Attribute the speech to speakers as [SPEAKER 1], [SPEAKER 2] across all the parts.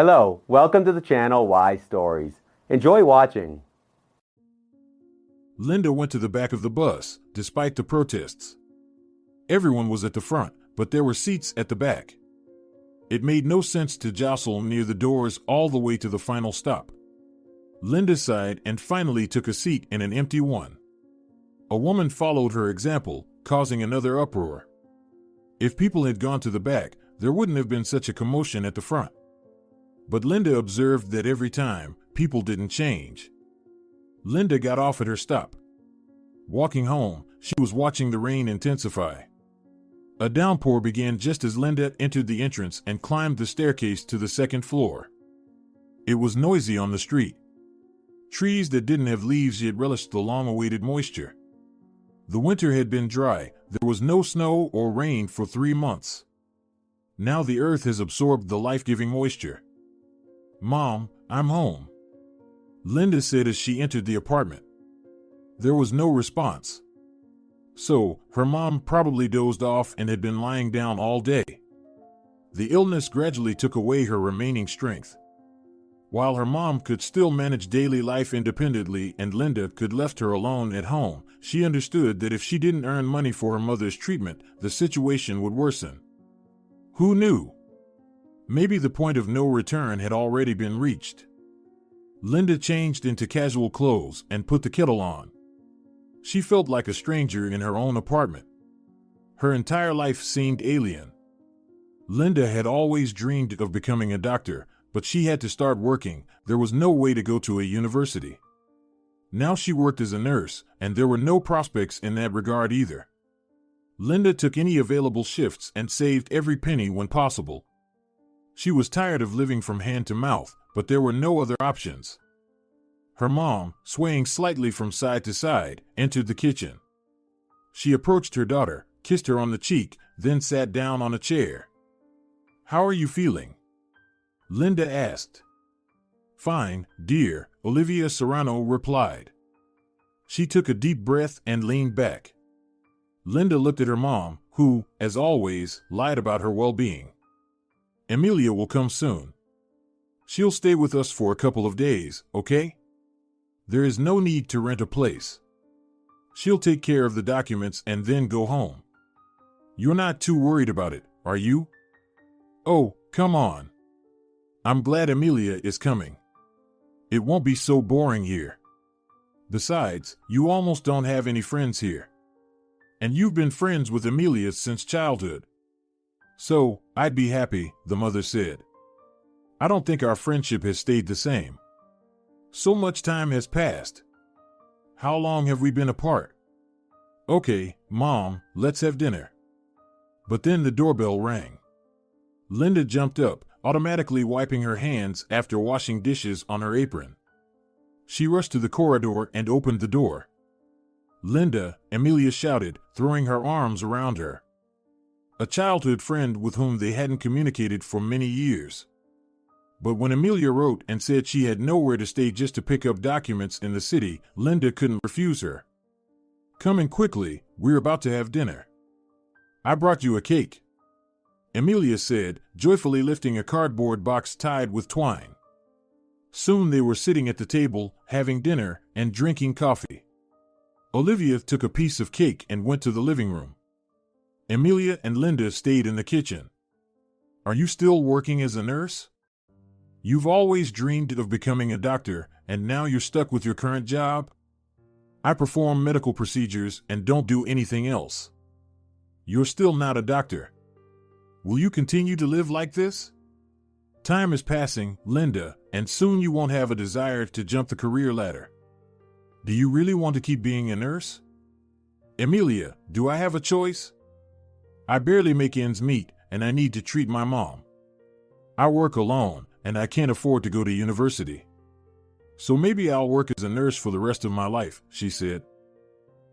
[SPEAKER 1] Hello, welcome to the channel Why Stories. Enjoy watching.
[SPEAKER 2] Linda went to the back of the bus, despite the protests. Everyone was at the front, but there were seats at the back. It made no sense to jostle near the doors all the way to the final stop. Linda sighed and finally took a seat in an empty one. A woman followed her example, causing another uproar. If people had gone to the back, there wouldn't have been such a commotion at the front. But Linda observed that every time, people didn't change. Linda got off at her stop. Walking home, she was watching the rain intensify. A downpour began just as Linda entered the entrance and climbed the staircase to the second floor. It was noisy on the street. Trees that didn't have leaves yet relished the long-awaited moisture. The winter had been dry, there was no snow or rain for 3 months. Now the earth has absorbed the life-giving moisture. "Mom, I'm home," Linda said as she entered the apartment. There was no response. So, her mom probably dozed off and had been lying down all day. The illness gradually took away her remaining strength. While her mom could still manage daily life independently and Linda could left her alone at home, she understood that if she didn't earn money for her mother's treatment, the situation would worsen. Who knew? Maybe the point of no return had already been reached. Linda changed into casual clothes and put the kettle on. She felt like a stranger in her own apartment. Her entire life seemed alien. Linda had always dreamed of becoming a doctor, but she had to start working. There was no way to go to a university. Now she worked as a nurse, and there were no prospects in that regard either. Linda took any available shifts and saved every penny when possible. She was tired of living from hand to mouth, but there were no other options. Her mom, swaying slightly from side to side, entered the kitchen. She approached her daughter, kissed her on the cheek, then sat down on a chair. "How are you feeling?" Linda asked. "Fine, dear," Olivia Serrano replied. She took a deep breath and leaned back. Linda looked at her mom, who, as always, lied about her well-being. "Amelia will come soon. She'll stay with us for a couple of days, okay? There is no need to rent a place. She'll take care of the documents and then go home. You're not too worried about it, are you?" "Oh, come on. I'm glad Amelia is coming. It won't be so boring here. Besides, you almost don't have any friends here. And you've been friends with Amelia since childhood. So, I'd be happy," the mother said. "I don't think our friendship has stayed the same. So much time has passed. How long have we been apart?" "Okay, Mom, let's have dinner." But then the doorbell rang. Linda jumped up, automatically wiping her hands after washing dishes on her apron. She rushed to the corridor and opened the door. "Linda," Amelia shouted, throwing her arms around her. A childhood friend with whom they hadn't communicated for many years. But when Amelia wrote and said she had nowhere to stay just to pick up documents in the city, Linda couldn't refuse her. "Come in quickly, we're about to have dinner. I brought you a cake," Amelia said, joyfully lifting a cardboard box tied with twine. Soon they were sitting at the table, having dinner and drinking coffee. Olivia took a piece of cake and went to the living room. Amelia and Linda stayed in the kitchen. "Are you still working as a nurse? You've always dreamed of becoming a doctor, and now you're stuck with your current job?" "I perform medical procedures and don't do anything else." "You're still not a doctor. Will you continue to live like this? Time is passing, Linda, and soon you won't have a desire to jump the career ladder. Do you really want to keep being a nurse?" "Amelia, do I have a choice? I barely make ends meet, and I need to treat my mom. I work alone, and I can't afford to go to university. So maybe I'll work as a nurse for the rest of my life," she said.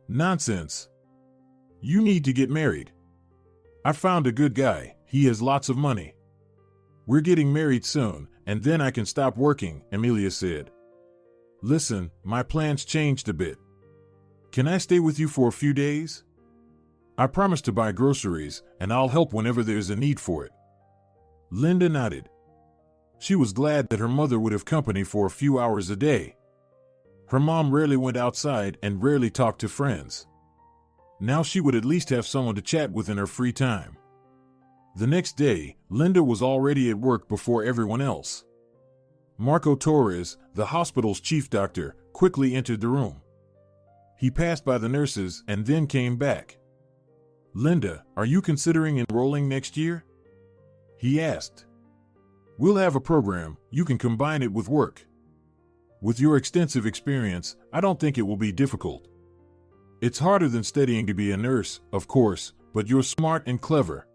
[SPEAKER 2] "Nonsense. You need to get married. I found a good guy, he has lots of money. We're getting married soon, and then I can stop working," Amelia said. "Listen, my plans changed a bit. Can I stay with you for a few days? I promise to buy groceries, and I'll help whenever there's a need for it." Linda nodded. She was glad that her mother would have company for a few hours a day. Her mom rarely went outside and rarely talked to friends. Now she would at least have someone to chat with in her free time. The next day, Linda was already at work before everyone else. Marco Torres, the hospital's chief doctor, quickly entered the room. He passed by the nurses and then came back. "Linda, are you considering enrolling next year?" he asked. "We'll have a program. You can combine it with work. With your extensive experience, I don't think it will be difficult. It's harder than studying to be a nurse, of course, but you're smart and clever.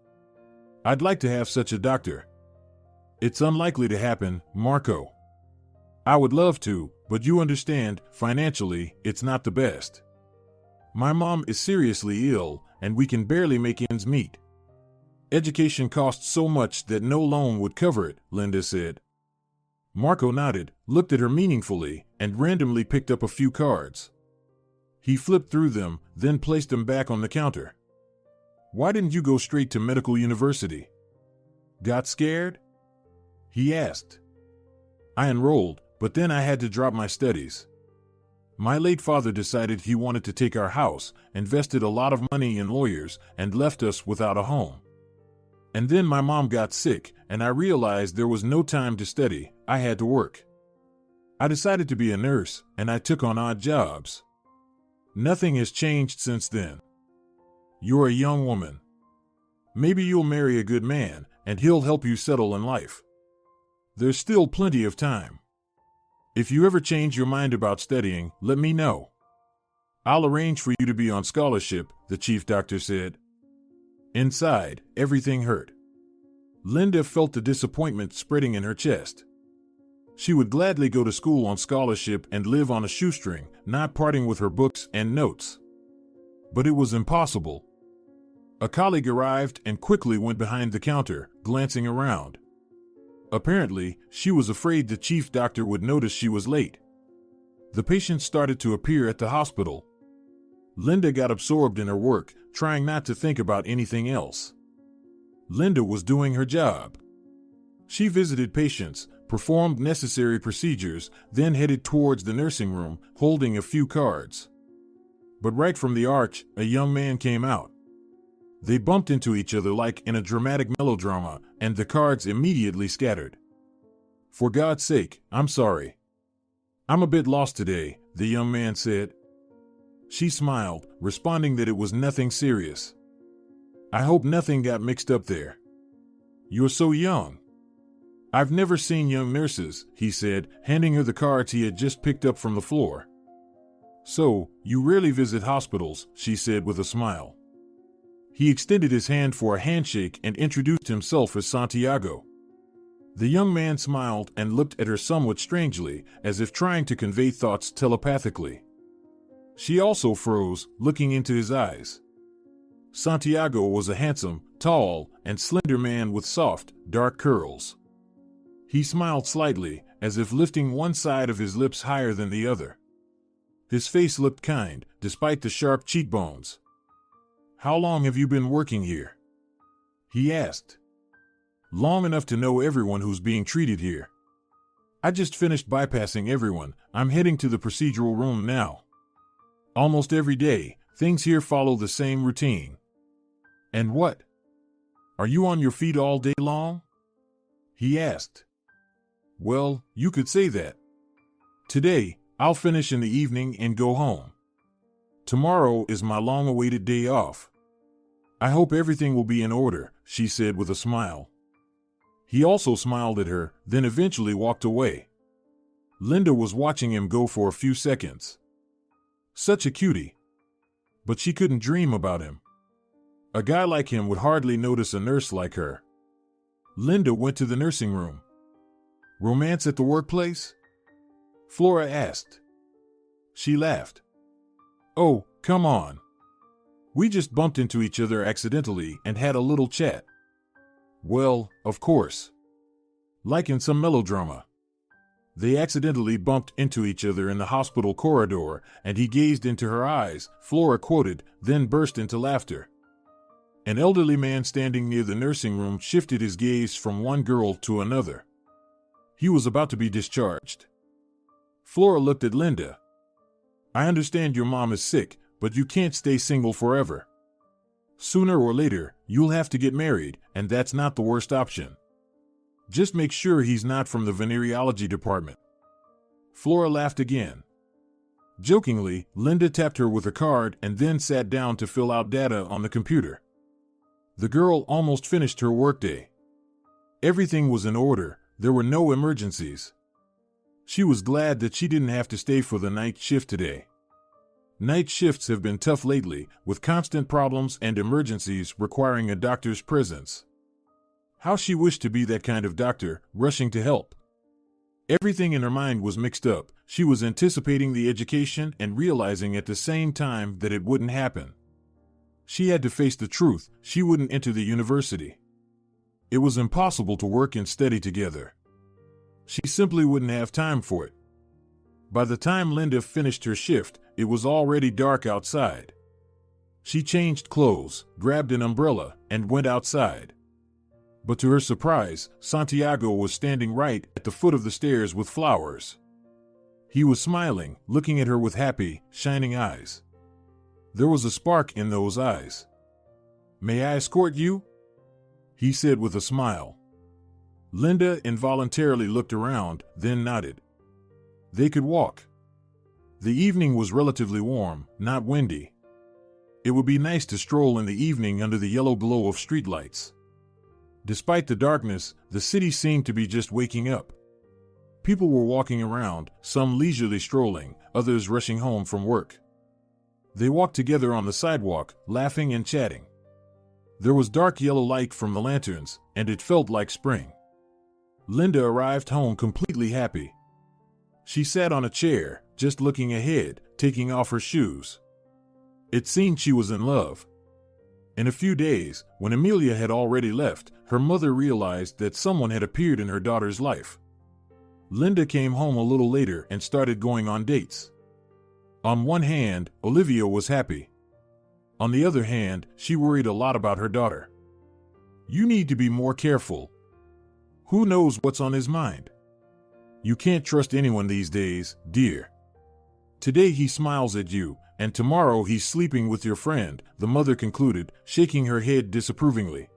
[SPEAKER 2] I'd like to have such a doctor." "It's unlikely to happen, Marco." "I would love to, but you understand, financially, it's not the best. My mom is seriously ill, and we can barely make ends meet. Education costs so much that no loan would cover it," Linda said. Marco nodded, looked at her meaningfully, and randomly picked up a few cards. He flipped through them, then placed them back on the counter. "Why didn't you go straight to medical university? Got scared?" he asked. "I enrolled, but then I had to drop my studies. My late father decided he wanted to take our house, invested a lot of money in lawyers, and left us without a home. And then my mom got sick, and I realized there was no time to study. I had to work. I decided to be a nurse, and I took on odd jobs. Nothing has changed since then. You're a young woman. Maybe you'll marry a good man, and he'll help you settle in life. There's still plenty of time. If you ever change your mind about studying, let me know. I'll arrange for you to be on scholarship," the chief doctor said. Inside, everything hurt. Linda felt the disappointment spreading in her chest. She would gladly go to school on scholarship and live on a shoestring, not parting with her books and notes. But it was impossible. A colleague arrived and quickly went behind the counter, glancing around. Apparently, she was afraid the chief doctor would notice she was late. The patients started to appear at the hospital. Linda got absorbed in her work, trying not to think about anything else. Linda was doing her job. She visited patients, performed necessary procedures, then headed towards the nursing room, holding a few cards. But right from the arch, a young man came out. They bumped into each other like in a dramatic melodrama, and the cards immediately scattered. "For God's sake, I'm sorry. I'm a bit lost today," the young man said. She smiled, responding that it was nothing serious. "I hope nothing got mixed up there. You're so young." "I've never seen young nurses," he said, handing her the cards he had just picked up from the floor. "So, you rarely visit hospitals," she said with a smile. He extended his hand for a handshake and introduced himself as Santiago. The young man smiled and looked at her somewhat strangely, as if trying to convey thoughts telepathically. She also froze, looking into his eyes. Santiago was a handsome, tall, and slender man with soft, dark curls. He smiled slightly, as if lifting one side of his lips higher than the other. His face looked kind, despite the sharp cheekbones. "How long have you been working here?" he asked. "Long enough to know everyone who's being treated here. I just finished bypassing everyone. I'm heading to the procedural room now. Almost every day, things here follow the same routine." "And what? Are you on your feet all day long?" he asked. "Well, you could say that. Today, I'll finish in the evening and go home. Tomorrow is my long-awaited day off. I hope everything will be in order," she said with a smile. He also smiled at her, then eventually walked away. Linda was watching him go for a few seconds. Such a cutie. But she couldn't dream about him. A guy like him would hardly notice a nurse like her. Linda went to the nursing room. "Romance at the workplace?" Flora asked. She laughed. "Oh, come on. We just bumped into each other accidentally and had a little chat." "Well, of course. Like in some melodrama." They accidentally bumped into each other in the hospital corridor, and he gazed into her eyes, Flora quoted, then burst into laughter. An elderly man standing near the nursing room shifted his gaze from one girl to another. He was about to be discharged. Flora looked at Linda. I understand your mom is sick, but you can't stay single forever. Sooner or later, you'll have to get married, and that's not the worst option. Just make sure he's not from the venereology department. Flora laughed again. Jokingly, Linda tapped her with a card and then sat down to fill out data on the computer. The girl almost finished her workday. Everything was in order, there were no emergencies. She was glad that she didn't have to stay for the night shift today. Night shifts have been tough lately, with constant problems and emergencies requiring a doctor's presence. How she wished to be that kind of doctor, rushing to help. Everything in her mind was mixed up. She was anticipating the education and realizing at the same time that it wouldn't happen. She had to face the truth, she wouldn't enter the university. It was impossible to work and study together. She simply wouldn't have time for it. By the time Linda finished her shift, it was already dark outside. She changed clothes, grabbed an umbrella, and went outside. But to her surprise, Santiago was standing right at the foot of the stairs with flowers. He was smiling, looking at her with happy, shining eyes. There was a spark in those eyes. "May I escort you?" he said with a smile. Linda involuntarily looked around, then nodded. They could walk. The evening was relatively warm, not windy. It would be nice to stroll in the evening under the yellow glow of streetlights. Despite the darkness, the city seemed to be just waking up. People were walking around, some leisurely strolling, others rushing home from work. They walked together on the sidewalk, laughing and chatting. There was dark yellow light from the lanterns, and it felt like spring. Linda arrived home completely happy. She sat on a chair, just looking ahead, taking off her shoes. It seemed she was in love. In a few days, when Amelia had already left, her mother realized that someone had appeared in her daughter's life. Linda came home a little later and started going on dates. On one hand, Olivia was happy. On the other hand, she worried a lot about her daughter. You need to be more careful. Who knows what's on his mind? You can't trust anyone these days, dear. Today he smiles at you, and tomorrow he's sleeping with your friend, the mother concluded, shaking her head disapprovingly.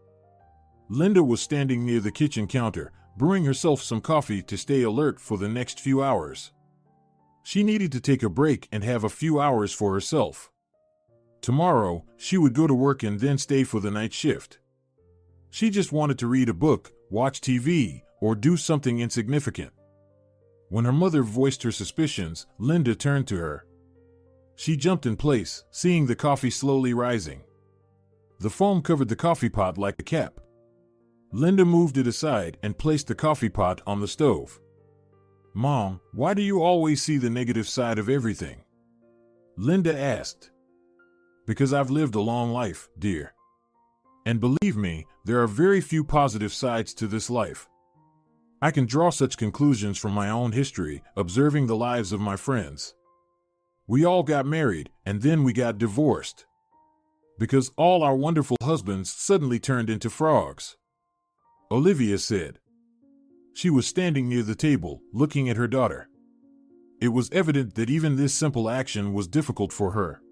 [SPEAKER 2] Linda was standing near the kitchen counter, brewing herself some coffee to stay alert for the next few hours. She needed to take a break and have a few hours for herself. Tomorrow, she would go to work and then stay for the night shift. She just wanted to read a book, watch TV, or do something insignificant. When her mother voiced her suspicions, Linda turned to her. She jumped in place, seeing the coffee slowly rising. The foam covered the coffee pot like a cap. Linda moved it aside and placed the coffee pot on the stove. "Mom, why do you always see the negative side of everything?" Linda asked. "Because I've lived a long life, dear. And believe me, there are very few positive sides to this life. I can draw such conclusions from my own history, observing the lives of my friends. We all got married, and then we got divorced. Because all our wonderful husbands suddenly turned into frogs," Olivia said. She was standing near the table, looking at her daughter. It was evident that even this simple action was difficult for her.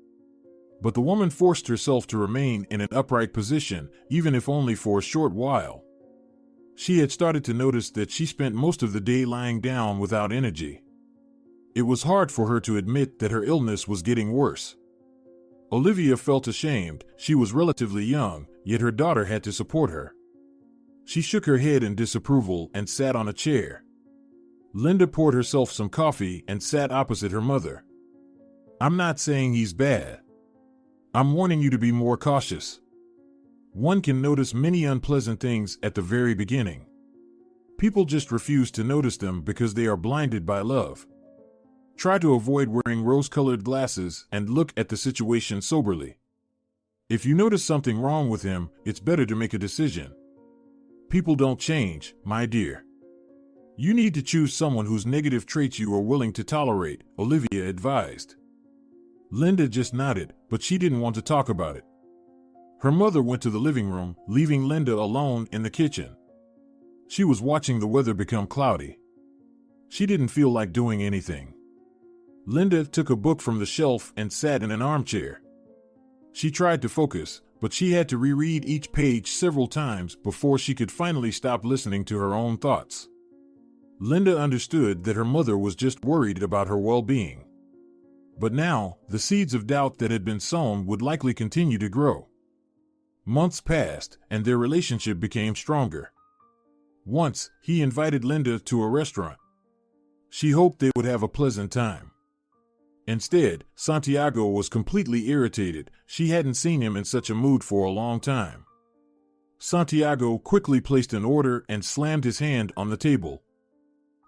[SPEAKER 2] But the woman forced herself to remain in an upright position, even if only for a short while. She had started to notice that she spent most of the day lying down without energy. It was hard for her to admit that her illness was getting worse. Olivia felt ashamed. She was relatively young, yet her daughter had to support her. She shook her head in disapproval and sat on a chair. Linda poured herself some coffee and sat opposite her mother. "I'm not saying he's bad. I'm warning you to be more cautious. One can notice many unpleasant things at the very beginning. People just refuse to notice them because they are blinded by love. Try to avoid wearing rose-colored glasses and look at the situation soberly. If you notice something wrong with him, it's better to make a decision. People don't change, my dear. You need to choose someone whose negative traits you are willing to tolerate," Olivia advised. Linda just nodded, but she didn't want to talk about it. Her mother went to the living room, leaving Linda alone in the kitchen. She was watching the weather become cloudy. She didn't feel like doing anything. Linda took a book from the shelf and sat in an armchair. She tried to focus, but she had to reread each page several times before she could finally stop listening to her own thoughts. Linda understood that her mother was just worried about her well-being. But now, the seeds of doubt that had been sown would likely continue to grow. Months passed, and their relationship became stronger. Once, he invited Linda to a restaurant. She hoped they would have a pleasant time. Instead, Santiago was completely irritated. She hadn't seen him in such a mood for a long time. Santiago quickly placed an order and slammed his hand on the table.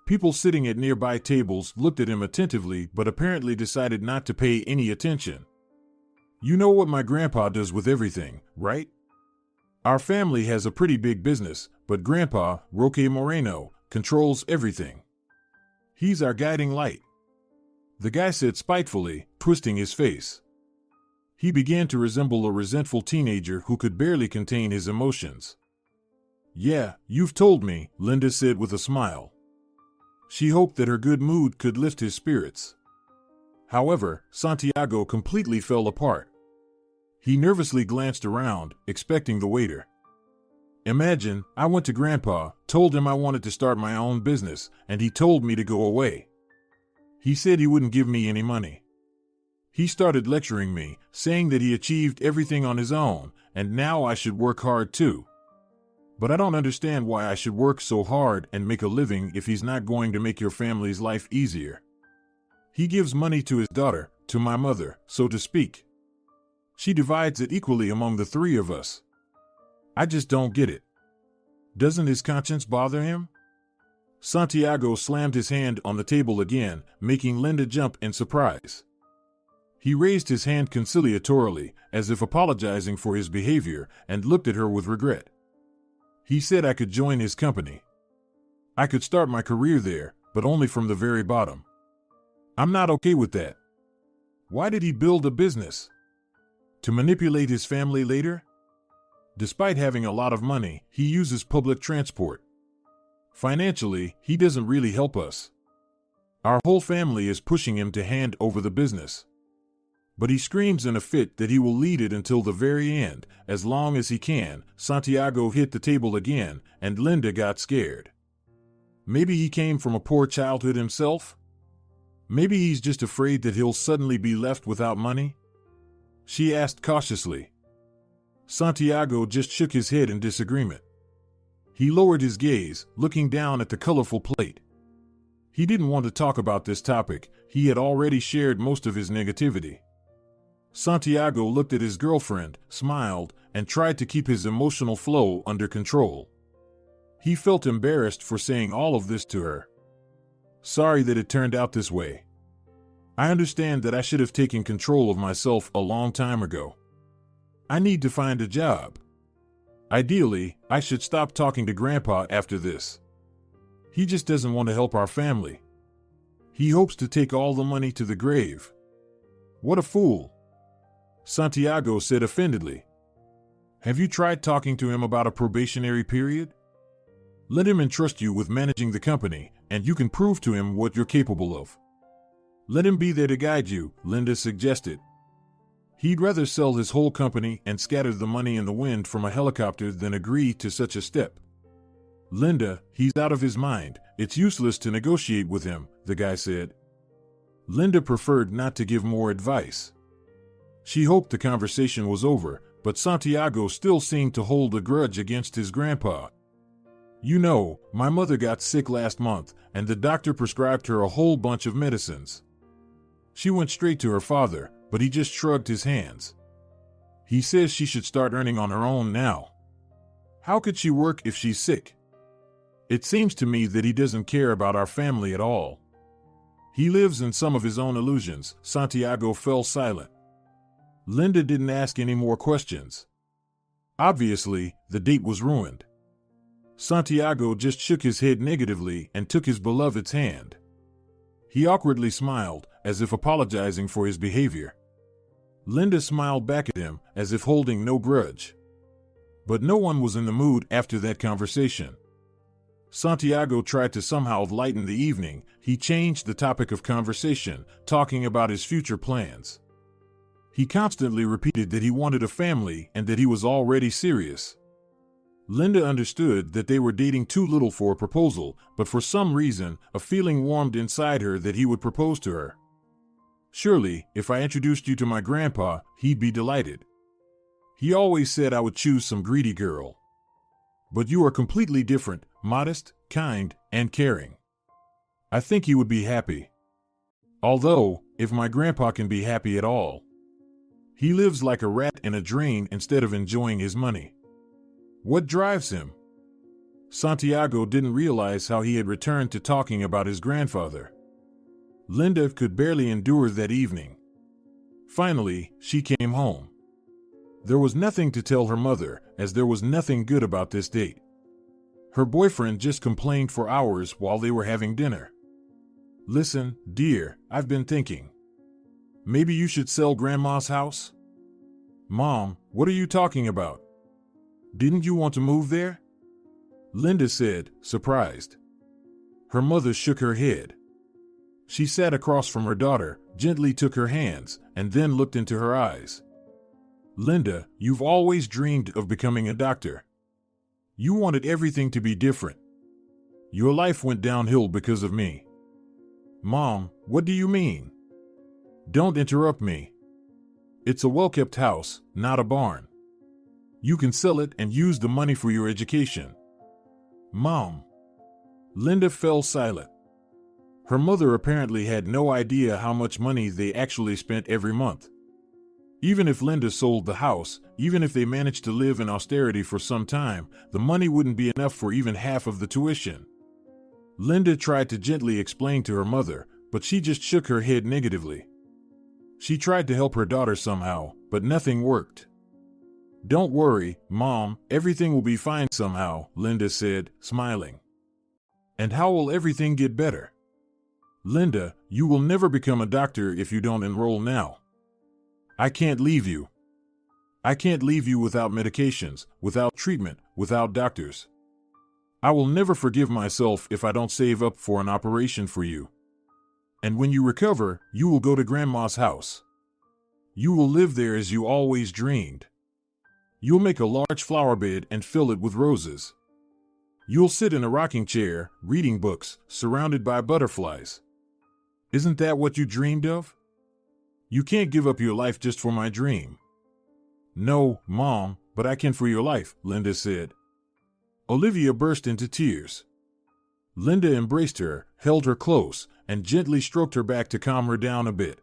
[SPEAKER 2] People sitting at nearby tables looked at him attentively but apparently decided not to pay any attention. You know what my grandpa does with everything, right? Our family has a pretty big business, but Grandpa, Roque Moreno, controls everything. He's our guiding light. The guy said spitefully, twisting his face. He began to resemble a resentful teenager who could barely contain his emotions. Yeah, you've told me, Linda said with a smile. She hoped that her good mood could lift his spirits. However, Santiago completely fell apart. He nervously glanced around, expecting the waiter. Imagine, I went to Grandpa, told him I wanted to start my own business, and he told me to go away. He said he wouldn't give me any money. He started lecturing me, saying that he achieved everything on his own, and now I should work hard too. But I don't understand why I should work so hard and make a living if he's not going to make your family's life easier. He gives money to his daughter, to my mother, so to speak. She divides it equally among the three of us. I just don't get it. Doesn't his conscience bother him? Santiago slammed his hand on the table again, making Linda jump in surprise. He raised his hand conciliatorily, as if apologizing for his behavior, and looked at her with regret. He said I could join his company. I could start my career there, but only from the very bottom. I'm not okay with that. Why did he build a business? To manipulate his family later? Despite having a lot of money, he uses public transport. Financially, he doesn't really help us. Our whole family is pushing him to hand over the business. But he screams in a fit that he will lead it until the very end, as long as he can. Santiago hit the table again, and Linda got scared. Maybe he came from a poor childhood himself? Maybe he's just afraid that he'll suddenly be left without money? She asked cautiously. Santiago just shook his head in disagreement. He lowered his gaze, looking down at the colorful plate. He didn't want to talk about this topic. He had already shared most of his negativity. Santiago looked at his girlfriend, smiled, and tried to keep his emotional flow under control. He felt embarrassed for saying all of this to her. Sorry that it turned out this way. I understand that I should have taken control of myself a long time ago. I need to find a job. Ideally, I should stop talking to Grandpa after this. He just doesn't want to help our family. He hopes to take all the money to the grave. What a fool. Santiago said offendedly. Have you tried talking to him about a probationary period? Let him entrust you with managing the company, and you can prove to him what you're capable of. Let him be there to guide you, Linda suggested. He'd rather sell his whole company and scatter the money in the wind from a helicopter than agree to such a step. Linda, he's out of his mind. It's useless to negotiate with him, the guy said. Linda preferred not to give more advice. She hoped the conversation was over, but Santiago still seemed to hold a grudge against his grandpa. You know, my mother got sick last month, and the doctor prescribed her a whole bunch of medicines. She went straight to her father, but he just shrugged his hands. He says she should start earning on her own now. How could she work if she's sick? It seems to me that he doesn't care about our family at all. He lives in some of his own illusions. Santiago fell silent. Linda didn't ask any more questions. Obviously, the date was ruined. Santiago just shook his head negatively and took his beloved's hand. He awkwardly smiled, as if apologizing for his behavior. Linda smiled back at him, as if holding no grudge. But no one was in the mood after that conversation. Santiago tried to somehow lighten the evening. He changed the topic of conversation, talking about his future plans. He constantly repeated that he wanted a family and that he was already serious. Linda understood that they were dating too little for a proposal, but for some reason, a feeling warmed inside her that he would propose to her. Surely, if I introduced you to my grandpa, he'd be delighted. He always said I would choose some greedy girl. But you are completely different, modest, kind, and caring. I think he would be happy. Although, if my grandpa can be happy at all, he lives like a rat in a drain instead of enjoying his money. What drives him? Santiago didn't realize how he had returned to talking about his grandfather. Linda could barely endure that evening. Finally, she came home. There was nothing to tell her mother, as there was nothing good about this date. Her boyfriend just complained for hours while they were having dinner. Listen, dear, I've been thinking. Maybe you should sell Grandma's house? Mom, what are you talking about? Didn't you want to move there? Linda said, surprised. Her mother shook her head. She sat across from her daughter, gently took her hands, and then looked into her eyes. Linda, you've always dreamed of becoming a doctor. You wanted everything to be different. Your life went downhill because of me. Mom, what do you mean? Don't interrupt me. It's a well-kept house, not a barn. You can sell it and use the money for your education. Mom. Linda fell silent. Her mother apparently had no idea how much money they actually spent every month. Even if Linda sold the house, even if they managed to live in austerity for some time, the money wouldn't be enough for even half of the tuition. Linda tried to gently explain to her mother, but she just shook her head negatively. She tried to help her daughter somehow, but nothing worked. Don't worry, Mom, everything will be fine somehow, Linda said, smiling. And how will everything get better? Linda, you will never become a doctor if you don't enroll now. I can't leave you. I can't leave you without medications, without treatment, without doctors. I will never forgive myself if I don't save up for an operation for you. And when you recover, you will go to Grandma's house. You will live there as you always dreamed. You'll make a large flower bed and fill it with roses. You'll sit in a rocking chair, reading books, surrounded by butterflies. Isn't that what you dreamed of? You can't give up your life just for my dream. No, Mom, but I can for your life, Linda said. Olivia burst into tears. Linda embraced her, held her close, and gently stroked her back to calm her down a bit.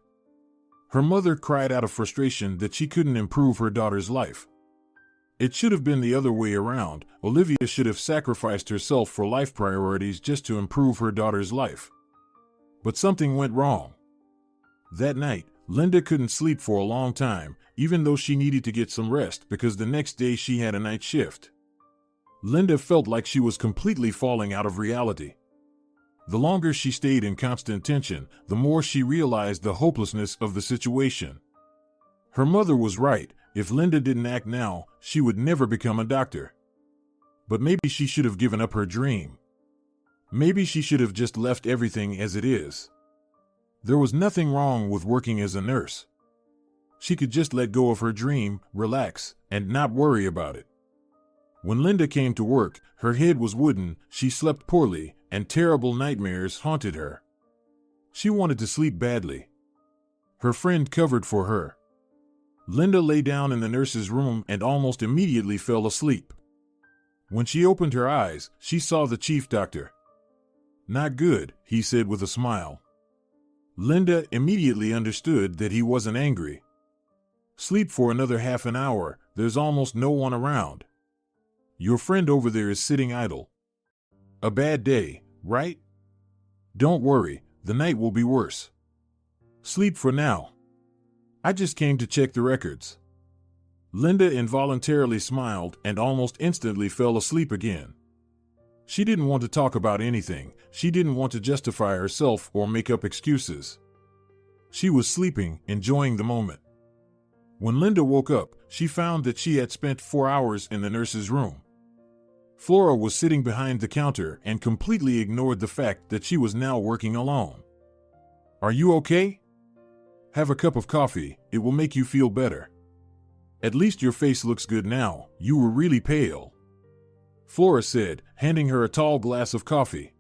[SPEAKER 2] Her mother cried out of frustration that she couldn't improve her daughter's life. It should have been the other way around. Olivia should have sacrificed herself for life priorities just to improve her daughter's life. But something went wrong. That night, Linda couldn't sleep for a long time, even though she needed to get some rest because the next day she had a night shift. Linda felt like she was completely falling out of reality. The longer she stayed in constant tension, the more she realized the hopelessness of the situation. Her mother was right. If Linda didn't act now, she would never become a doctor. But maybe she should have given up her dream. Maybe she should have just left everything as it is. There was nothing wrong with working as a nurse. She could just let go of her dream, relax, and not worry about it. When Linda came to work, her head was wooden, she slept poorly, and terrible nightmares haunted her. She wanted to sleep badly. Her friend covered for her. Linda lay down in the nurse's room and almost immediately fell asleep. When she opened her eyes, she saw the chief doctor. Not good, he said with a smile. Linda immediately understood that he wasn't angry. Sleep for another half an hour, there's almost no one around. Your friend over there is sitting idle. A bad day, right? Don't worry, the night will be worse. Sleep for now. I just came to check the records. Linda involuntarily smiled and almost instantly fell asleep again. She didn't want to talk about anything. She didn't want to justify herself or make up excuses. She was sleeping, enjoying the moment. When Linda woke up, she found that she had spent 4 hours in the nurse's room. Flora was sitting behind the counter and completely ignored the fact that she was now working alone. "Are you okay? Have a cup of coffee, it will make you feel better. At least your face looks good now, you were really pale," Flora said, handing her a tall glass of coffee.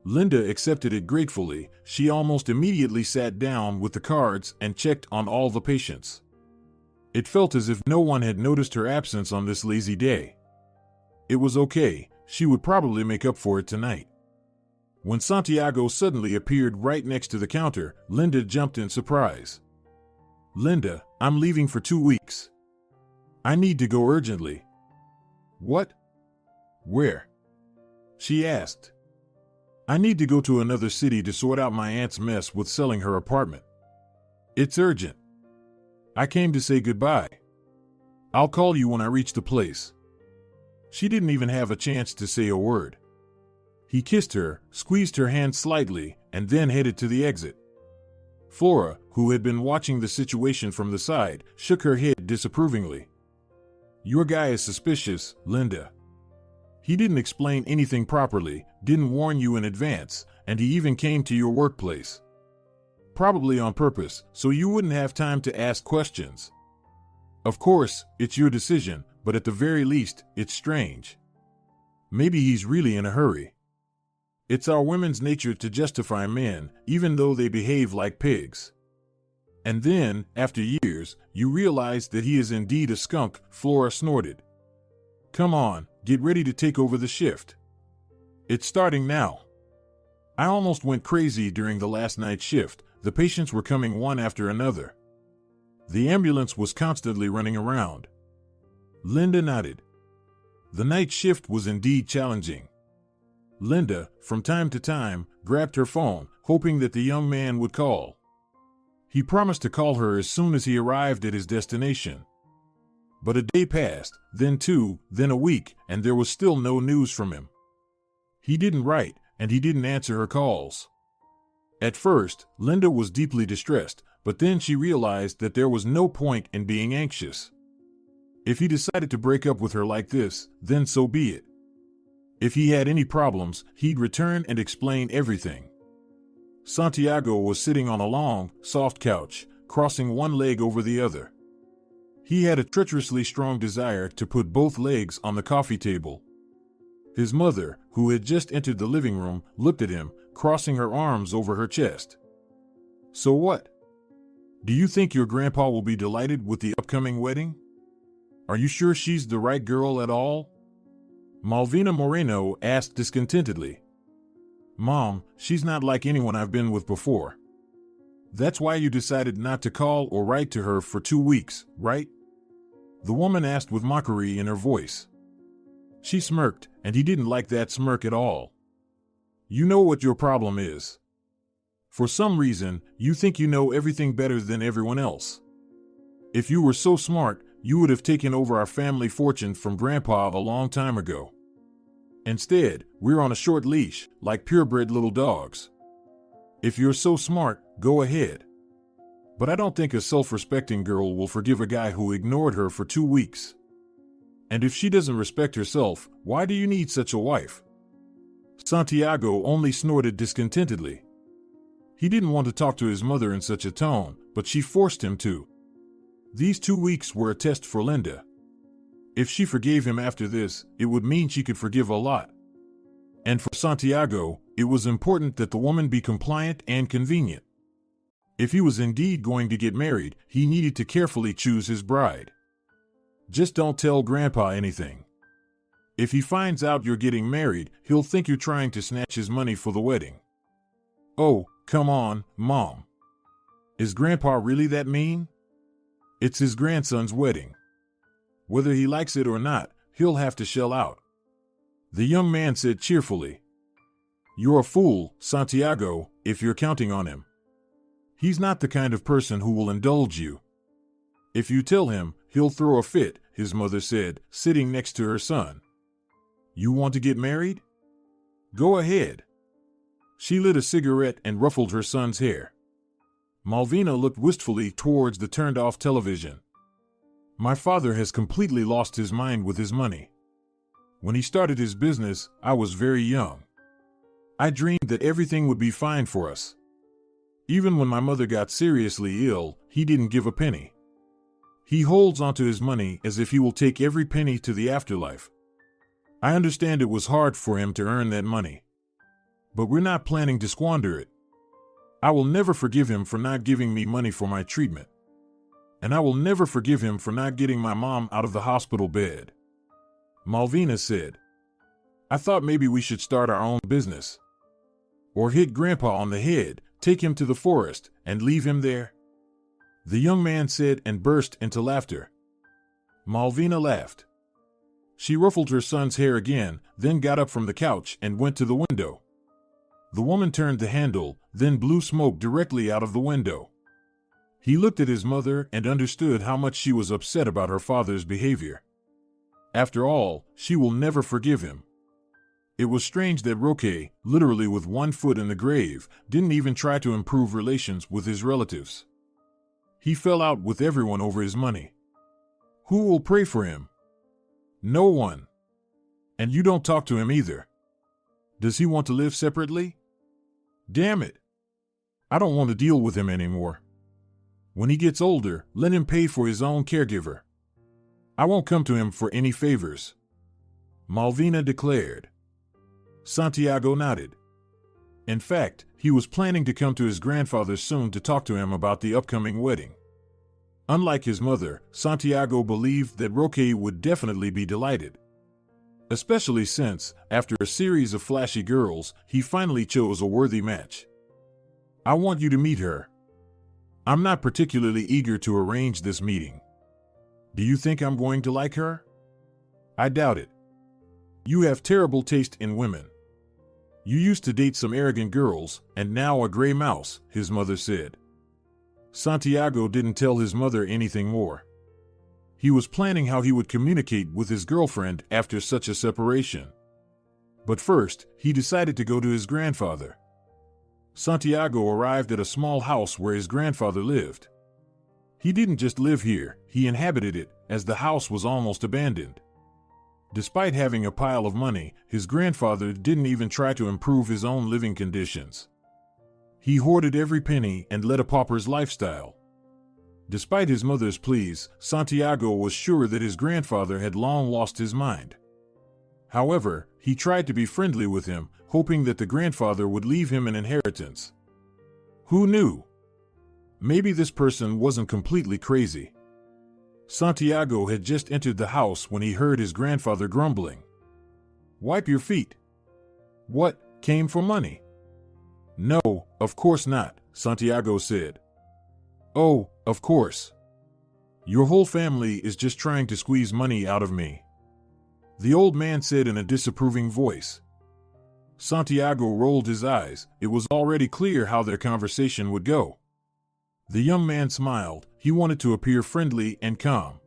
[SPEAKER 2] Linda accepted it gratefully. She almost immediately sat down with the cards and checked on all the patients. It felt as if no one had noticed her absence on this lazy day. It was okay, she would probably make up for it tonight. When Santiago suddenly appeared right next to the counter, Linda jumped in surprise. "Linda, I'm leaving for 2 weeks. I need to go urgently." "What? Where?" she asked. "I need to go to another city to sort out my aunt's mess with selling her apartment. It's urgent. I came to say goodbye. I'll call you when I reach the place." She didn't even have a chance to say a word. He kissed her, squeezed her hand slightly, and then headed to the exit. Flora, who had been watching the situation from the side, shook her head disapprovingly. "Your guy is suspicious, Linda. He didn't explain anything properly, didn't warn you in advance, and he even came to your workplace. Probably on purpose, so you wouldn't have time to ask questions. Of course, it's your decision, but at the very least, it's strange. Maybe he's really in a hurry. It's our women's nature to justify men, even though they behave like pigs. And then, after years, you realize that he is indeed a skunk," Flora snorted. "Come on, get ready to take over the shift. It's starting now. I almost went crazy during the last night shift. The patients were coming one after another. The ambulance was constantly running around." Linda nodded. The night shift was indeed challenging. Linda, from time to time, grabbed her phone, hoping that the young man would call. He promised to call her as soon as he arrived at his destination. But a day passed, then 2, then a week, and there was still no news from him. He didn't write, and he didn't answer her calls. At first, Linda was deeply distressed, but then she realized that there was no point in being anxious. If he decided to break up with her like this, then so be it. If he had any problems, he'd return and explain everything. Santiago was sitting on a long, soft couch, crossing one leg over the other. He had a treacherously strong desire to put both legs on the coffee table. His mother, who had just entered the living room, looked at him, crossing her arms over her chest. "So what? Do you think your grandpa will be delighted with the upcoming wedding? Are you sure she's the right girl at all?" Malvina Moreno asked discontentedly. "Mom, she's not like anyone I've been with before. That's why you decided not to call or write to her for 2 weeks, right?" The woman asked with mockery in her voice. She smirked, and he didn't like that smirk at all. "You know what your problem is. For some reason, you think you know everything better than everyone else. If you were so smart, you would have taken over our family fortune from Grandpa a long time ago. Instead, we're on a short leash, like purebred little dogs. If you're so smart, go ahead. But I don't think a self-respecting girl will forgive a guy who ignored her for 2 weeks. And if she doesn't respect herself, why do you need such a wife?" Santiago only snorted discontentedly. He didn't want to talk to his mother in such a tone, but she forced him to. These 2 weeks were a test for Linda. If she forgave him after this, it would mean she could forgive a lot. And for Santiago, it was important that the woman be compliant and convenient. If he was indeed going to get married, he needed to carefully choose his bride. Just don't tell Grandpa anything. If he finds out you're getting married, he'll think you're trying to snatch his money for the wedding. Oh, come on, Mom. Is Grandpa really that mean? It's his grandson's wedding. Whether he likes it or not, he'll have to shell out. The young man said cheerfully. You're a fool, Santiago, if you're counting on him. He's not the kind of person who will indulge you. If you tell him, he'll throw a fit, his mother said, sitting next to her son. You want to get married? Go ahead. She lit a cigarette and ruffled her son's hair. Malvina looked wistfully towards the turned-off television. My father has completely lost his mind with his money. When he started his business, I was very young. I dreamed that everything would be fine for us. Even when my mother got seriously ill, he didn't give a penny. He holds onto his money as if he will take every penny to the afterlife. I understand it was hard for him to earn that money. But we're not planning to squander it. I will never forgive him for not giving me money for my treatment. And I will never forgive him for not getting my mom out of the hospital bed. Malvina said, I thought maybe we should start our own business. Or hit Grandpa on the head, take him to the forest, and leave him there. The young man said and burst into laughter. Malvina laughed. She ruffled her son's hair again, then got up from the couch and went to the window. The woman turned the handle, then blew smoke directly out of the window. He looked at his mother and understood how much she was upset about her father's behavior. After all, she will never forgive him. It was strange that Roque, literally with one foot in the grave, didn't even try to improve relations with his relatives. He fell out with everyone over his money. Who will pray for him? No one. And you don't talk to him either. Does he want to live separately? Damn it. I don't want to deal with him anymore. When he gets older, let him pay for his own caregiver. I won't come to him for any favors. Malvina declared. Santiago nodded. In fact, he was planning to come to his grandfather soon to talk to him about the upcoming wedding. Unlike his mother, Santiago believed that Roque would definitely be delighted. Especially since, after a series of flashy girls, he finally chose a worthy match. I want you to meet her. I'm not particularly eager to arrange this meeting. Do you think I'm going to like her? I doubt it. You have terrible taste in women. You used to date some arrogant girls, and now a gray mouse, his mother said. Santiago didn't tell his mother anything more. He was planning how he would communicate with his girlfriend after such a separation. But first, he decided to go to his grandfather. Santiago arrived at a small house where his grandfather lived. He didn't just live here, he inhabited it, as the house was almost abandoned. Despite having a pile of money, his grandfather didn't even try to improve his own living conditions. He hoarded every penny and led a pauper's lifestyle. Despite his mother's pleas, Santiago was sure that his grandfather had long lost his mind. However, he tried to be friendly with him, hoping that the grandfather would leave him an inheritance. Who knew? Maybe this person wasn't completely crazy. Santiago had just entered the house when he heard his grandfather grumbling. Wipe your feet. What, came for money? No, of course not, Santiago said. Oh, of course. Your whole family is just trying to squeeze money out of me, the old man said in a disapproving voice. Santiago rolled his eyes. It was already clear how their conversation would go. The young man smiled. He wanted to appear friendly and calm.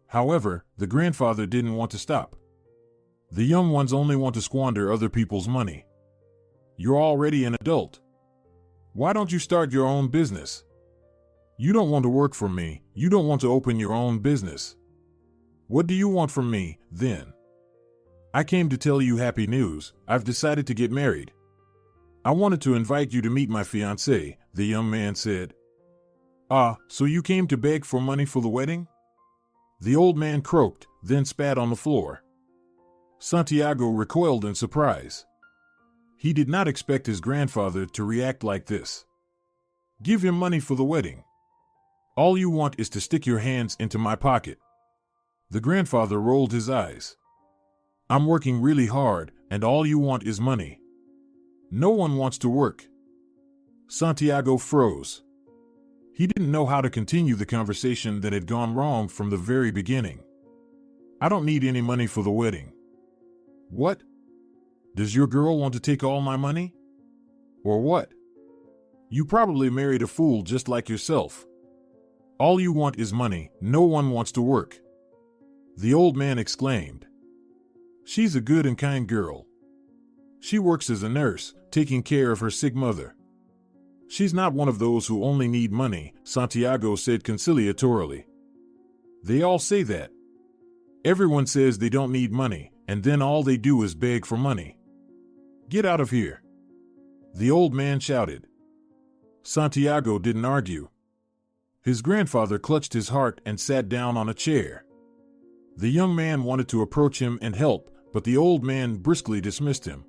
[SPEAKER 2] However, the grandfather didn't want to stop. The young ones only want to squander other people's money. You're already an adult. Why don't you start your own business? You don't want to work for me. You don't want to open your own business. What do you want from me, then? I came to tell you happy news. I've decided to get married. I wanted to invite you to meet my fiancée, the young man said. Ah, so you came to beg for money for the wedding? The old man croaked, then spat on the floor. Santiago recoiled in surprise. He did not expect his grandfather to react like this. Give him money for the wedding. All you want is to stick your hands into my pocket. The grandfather rolled his eyes. I'm working really hard, and all you want is money. No one wants to work. Santiago froze. He didn't know how to continue the conversation that had gone wrong from the very beginning. I don't need any money for the wedding. What? Does your girl want to take all my money? Or what? You probably married a fool just like yourself. All you want is money. No one wants to work. The old man exclaimed. She's a good and kind girl. She works as a nurse, taking care of her sick mother. She's not one of those who only need money, Santiago said conciliatorily. They all say that. Everyone says they don't need money, and then all they do is beg for money. Get out of here!" the old man shouted. Santiago didn't argue. His grandfather clutched his heart and sat down on a chair. The young man wanted to approach him and help, but the old man briskly dismissed him.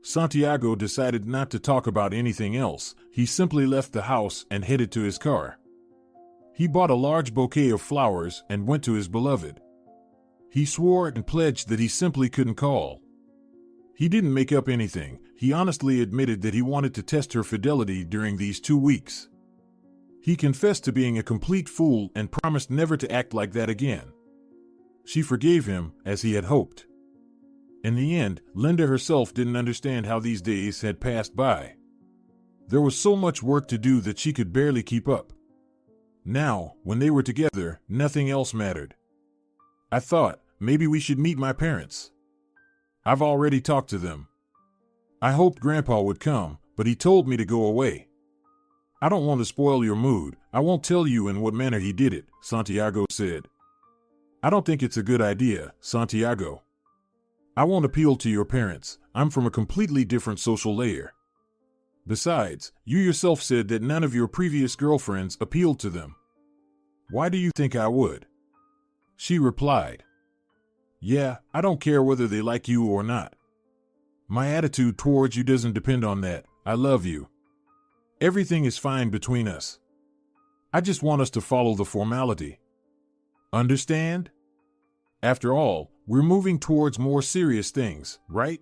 [SPEAKER 2] Santiago decided not to talk about anything else. He simply left the house and headed to his car. He bought a large bouquet of flowers and went to his beloved. He swore and pledged that he simply couldn't call. He didn't make up anything. He honestly admitted that he wanted to test her fidelity during these 2 weeks. He confessed to being a complete fool and promised never to act like that again. She forgave him, as he had hoped. In the end, Linda herself didn't understand how these days had passed by. There was so much work to do that she could barely keep up. Now, when they were together, nothing else mattered. "I thought, maybe we should meet my parents. I've already talked to them. I hoped Grandpa would come, but he told me to go away. I don't want to spoil your mood. I won't tell you in what manner he did it," Santiago said. "I don't think it's a good idea, Santiago. I won't appeal to your parents. I'm from a completely different social layer. Besides, you yourself said that none of your previous girlfriends appealed to them. Why do you think I would?" She replied, "Yeah, I don't care whether they like you or not. My attitude towards you doesn't depend on that. I love you. Everything is fine between us. I just want us to follow the formality. Understand? After all, we're moving towards more serious things, right?"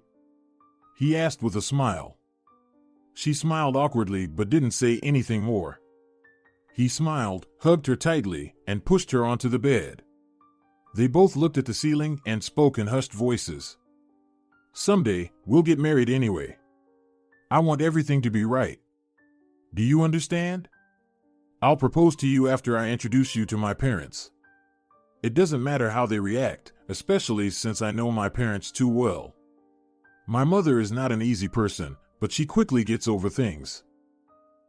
[SPEAKER 2] he asked with a smile. She smiled awkwardly but didn't say anything more. He smiled, hugged her tightly, and pushed her onto the bed. They both looked at the ceiling and spoke in hushed voices. "Someday, we'll get married anyway. I want everything to be right. Do you understand? I'll propose to you after I introduce you to my parents. It doesn't matter how they react, especially since I know my parents too well. My mother is not an easy person, but she quickly gets over things.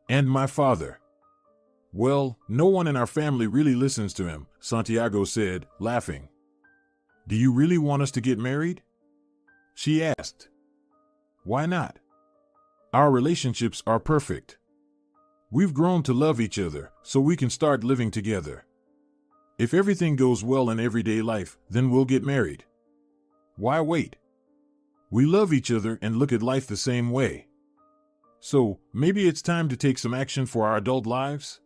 [SPEAKER 2] And my father. Well, no one in our family really listens to him," Santiago said, laughing. "Do you really want us to get married?" she asked. "Why not? Our relationships are perfect. We've grown to love each other, so we can start living together. If everything goes well in everyday life, then we'll get married. Why wait? We love each other and look at life the same way. So, maybe it's time to take some action for our adult lives?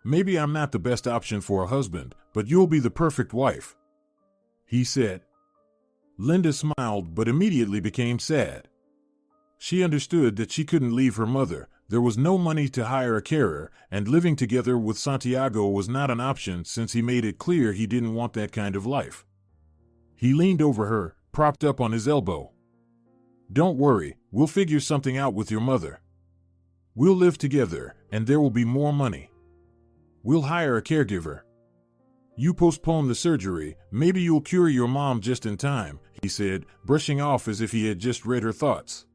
[SPEAKER 2] Maybe I'm not the best option for a husband, but you'll be the perfect wife," he said. Linda smiled but immediately became sad. She understood that she couldn't leave her mother. There was no money to hire a carer, and living together with Santiago was not an option since he made it clear he didn't want that kind of life. He leaned over her, propped up on his elbow. "Don't worry, we'll figure something out with your mother. We'll live together, and there will be more money. We'll hire a caregiver. You postpone the surgery, maybe you'll cure your mom just in time," he said, brushing off as if he had just read her thoughts.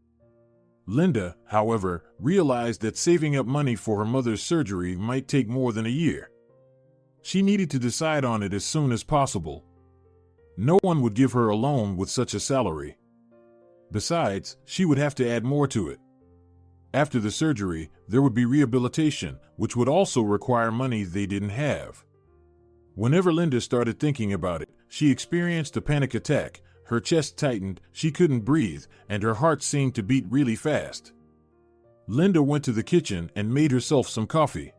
[SPEAKER 2] Linda, however, realized that saving up money for her mother's surgery might take more than a year. She needed to decide on it as soon as possible. No one would give her a loan with such a salary. Besides, she would have to add more to it. After the surgery, there would be rehabilitation, which would also require money they didn't have. Whenever Linda started thinking about it, she experienced a panic attack. Her chest tightened, she couldn't breathe, and her heart seemed to beat really fast. Linda went to the kitchen and made herself some coffee.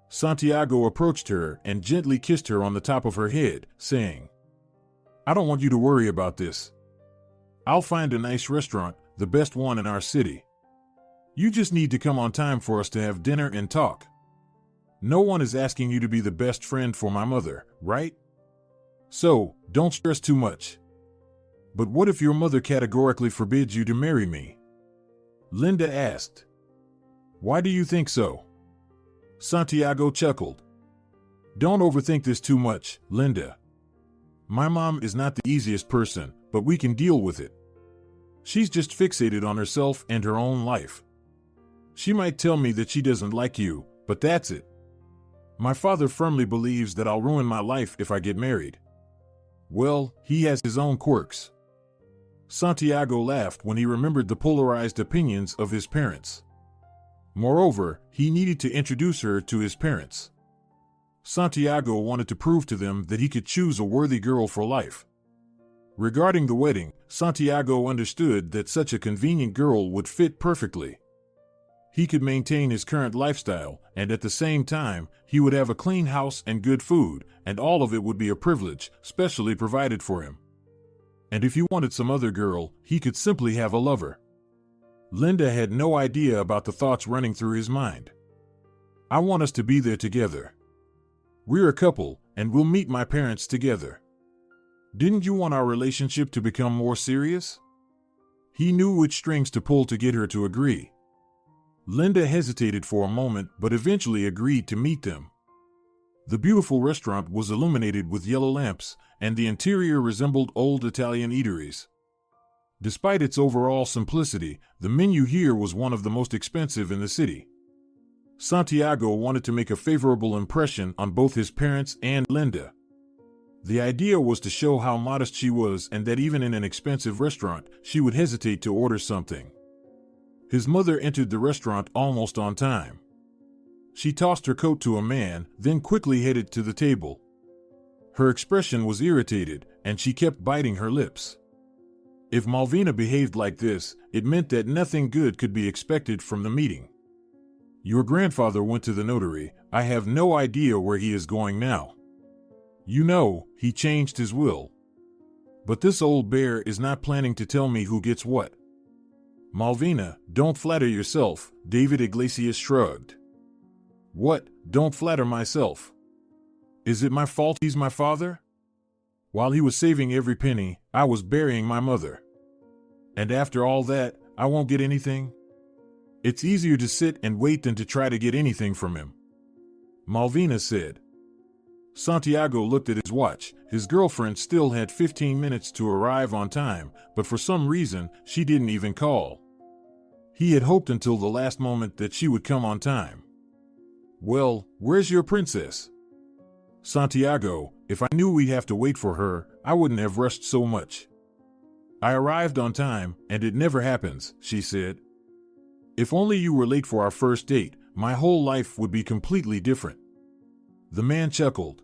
[SPEAKER 2] Santiago approached her and gently kissed her on the top of her head, saying, "I don't want you to worry about this. I'll find a nice restaurant, the best one in our city. You just need to come on time for us to have dinner and talk. No one is asking you to be the best friend for my mother, right? So, don't stress too much. But what if your mother categorically forbids you to marry me?" Linda asked. "Why do you think so?" Santiago chuckled. "Don't overthink this too much, Linda. My mom is not the easiest person, but we can deal with it. She's just fixated on herself and her own life. She might tell me that she doesn't like you, but that's it. My father firmly believes that I'll ruin my life if I get married. Well, he has his own quirks. Santiago laughed when he remembered the polarized opinions of his parents. Moreover, he needed to introduce her to his parents. Santiago wanted to prove to them that he could choose a worthy girl for life. Regarding the wedding, Santiago understood that such a convenient girl would fit perfectly. He could maintain his current lifestyle, and at the same time, he would have a clean house and good food, and all of it would be a privilege, specially provided for him. And if he wanted some other girl, he could simply have a lover. Linda had no idea about the thoughts running through his mind. I want us to be there together. We're a couple, and we'll meet my parents together. Didn't you want our relationship to become more serious? He knew which strings to pull to get her to agree. Linda hesitated for a moment but eventually agreed to meet them. The beautiful restaurant was illuminated with yellow lamps, and the interior resembled old Italian eateries. Despite its overall simplicity, the menu here was one of the most expensive in the city. Santiago wanted to make a favorable impression on both his parents and Linda. The idea was to show how modest she was and that even in an expensive restaurant, she would hesitate to order something. His mother entered the restaurant almost on time. She tossed her coat to a man, then quickly headed to the table. Her expression was irritated, and she kept biting her lips. If Malvina behaved like this, it meant that nothing good could be expected from the meeting. Your grandfather went to the notary. I have no idea where he is going now. You know, he changed his will. But this old bear is not planning to tell me who gets what. Malvina, don't flatter yourself, David Iglesias shrugged. What? Don't flatter myself. Is it my fault he's my father? While he was saving every penny, I was burying my mother. And after all that, I won't get anything? It's easier to sit and wait than to try to get anything from him. Malvina said. Santiago looked at his watch. His girlfriend still had 15 minutes to arrive on time, but for some reason, she didn't even call. He had hoped until the last moment that she would come on time. Well, where's your princess? Santiago, if I knew we'd have to wait for her, I wouldn't have rushed so much. I arrived on time, and it never happens, she said. If only you were late for our first date, my whole life would be completely different. The man chuckled.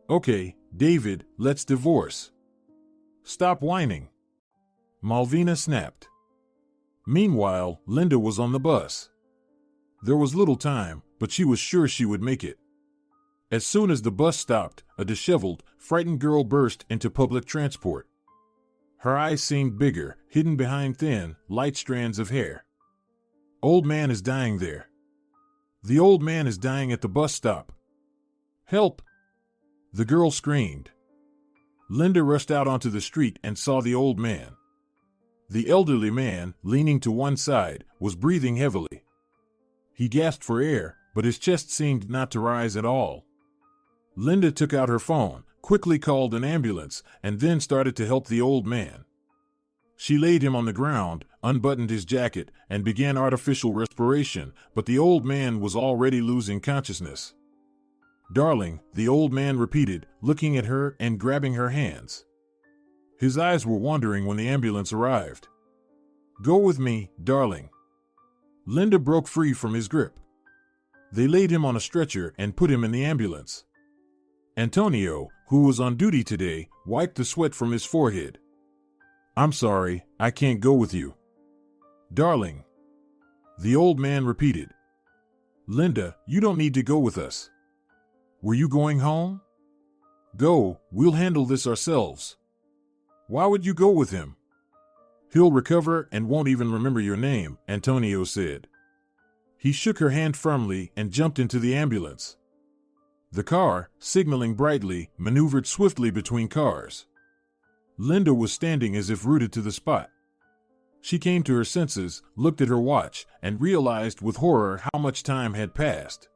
[SPEAKER 2] Okay, David, let's divorce. Stop whining. Malvina snapped. Meanwhile, Linda was on the bus. There was little time, but she was sure she would make it. As soon as the bus stopped, a disheveled, frightened girl burst into public transport. Her eyes seemed bigger, hidden behind thin, light strands of hair. Old man is dying there. The old man is dying at the bus stop. Help! The girl screamed. Linda rushed out onto the street and saw the old man. The elderly man, leaning to one side, was breathing heavily. He gasped for air, but his chest seemed not to rise at all. Linda took out her phone, quickly called an ambulance, and then started to help the old man. She laid him on the ground, unbuttoned his jacket, and began artificial respiration, but the old man was already losing consciousness. Darling, the old man repeated, looking at her and grabbing her hands. His eyes were wandering when the ambulance arrived. Go with me, darling. Linda broke free from his grip. They laid him on a stretcher and put him in the ambulance. Antonio, who was on duty today, wiped the sweat from his forehead. I'm sorry, I can't go with you. Darling. The old man repeated. Linda, you don't need to go with us. Were you going home? Go, we'll handle this ourselves. Why would you go with him? He'll recover and won't even remember your name, Antonio said. He shook her hand firmly and jumped into the ambulance. The car, signaling brightly, maneuvered swiftly between cars. Linda was standing as if rooted to the spot. She came to her senses, looked at her watch, and realized with horror how much time had passed.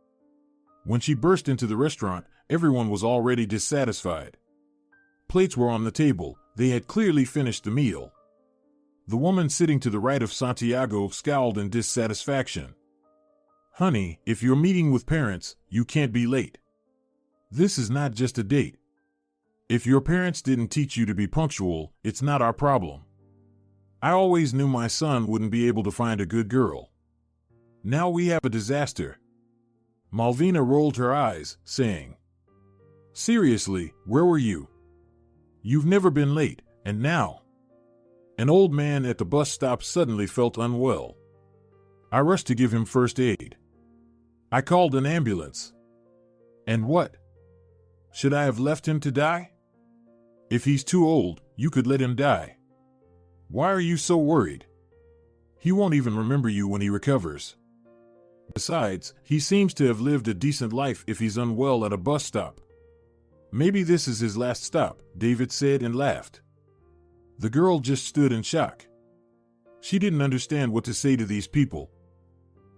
[SPEAKER 2] When she burst into the restaurant, everyone was already dissatisfied. Plates were on the table. They had clearly finished the meal. The woman sitting to the right of Santiago scowled in dissatisfaction. Honey, if you're meeting with parents, you can't be late. This is not just a date. If your parents didn't teach you to be punctual, it's not our problem. I always knew my son wouldn't be able to find a good girl. Now we have a disaster." Malvina rolled her eyes, saying, "Seriously, where were you? You've never been late, and now—" An old man at the bus stop suddenly felt unwell. I rushed to give him first aid. I called an ambulance. And what? Should I have left him to die? If he's too old, you could let him die. Why are you so worried? He won't even remember you when he recovers. Besides, he seems to have lived a decent life if he's unwell at a bus stop. Maybe this is his last stop, David said and laughed. The girl just stood in shock. She didn't understand what to say to these people.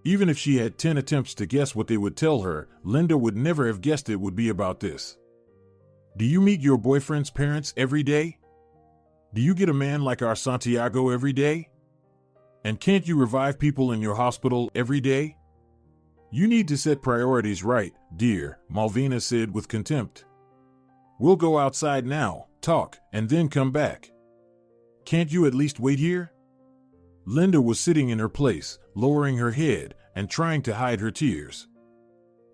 [SPEAKER 2] Even if she had 10 attempts to guess what they would tell her, Linda would never have guessed it would be about this. Do you meet your boyfriend's parents every day? Do you get a man like our Santiago every day? And can't you revive people in your hospital every day? You need to set priorities right, dear, Malvina said with contempt. We'll go outside now, talk, and then come back. Can't you at least wait here? Linda was sitting in her place, lowering her head and trying to hide her tears.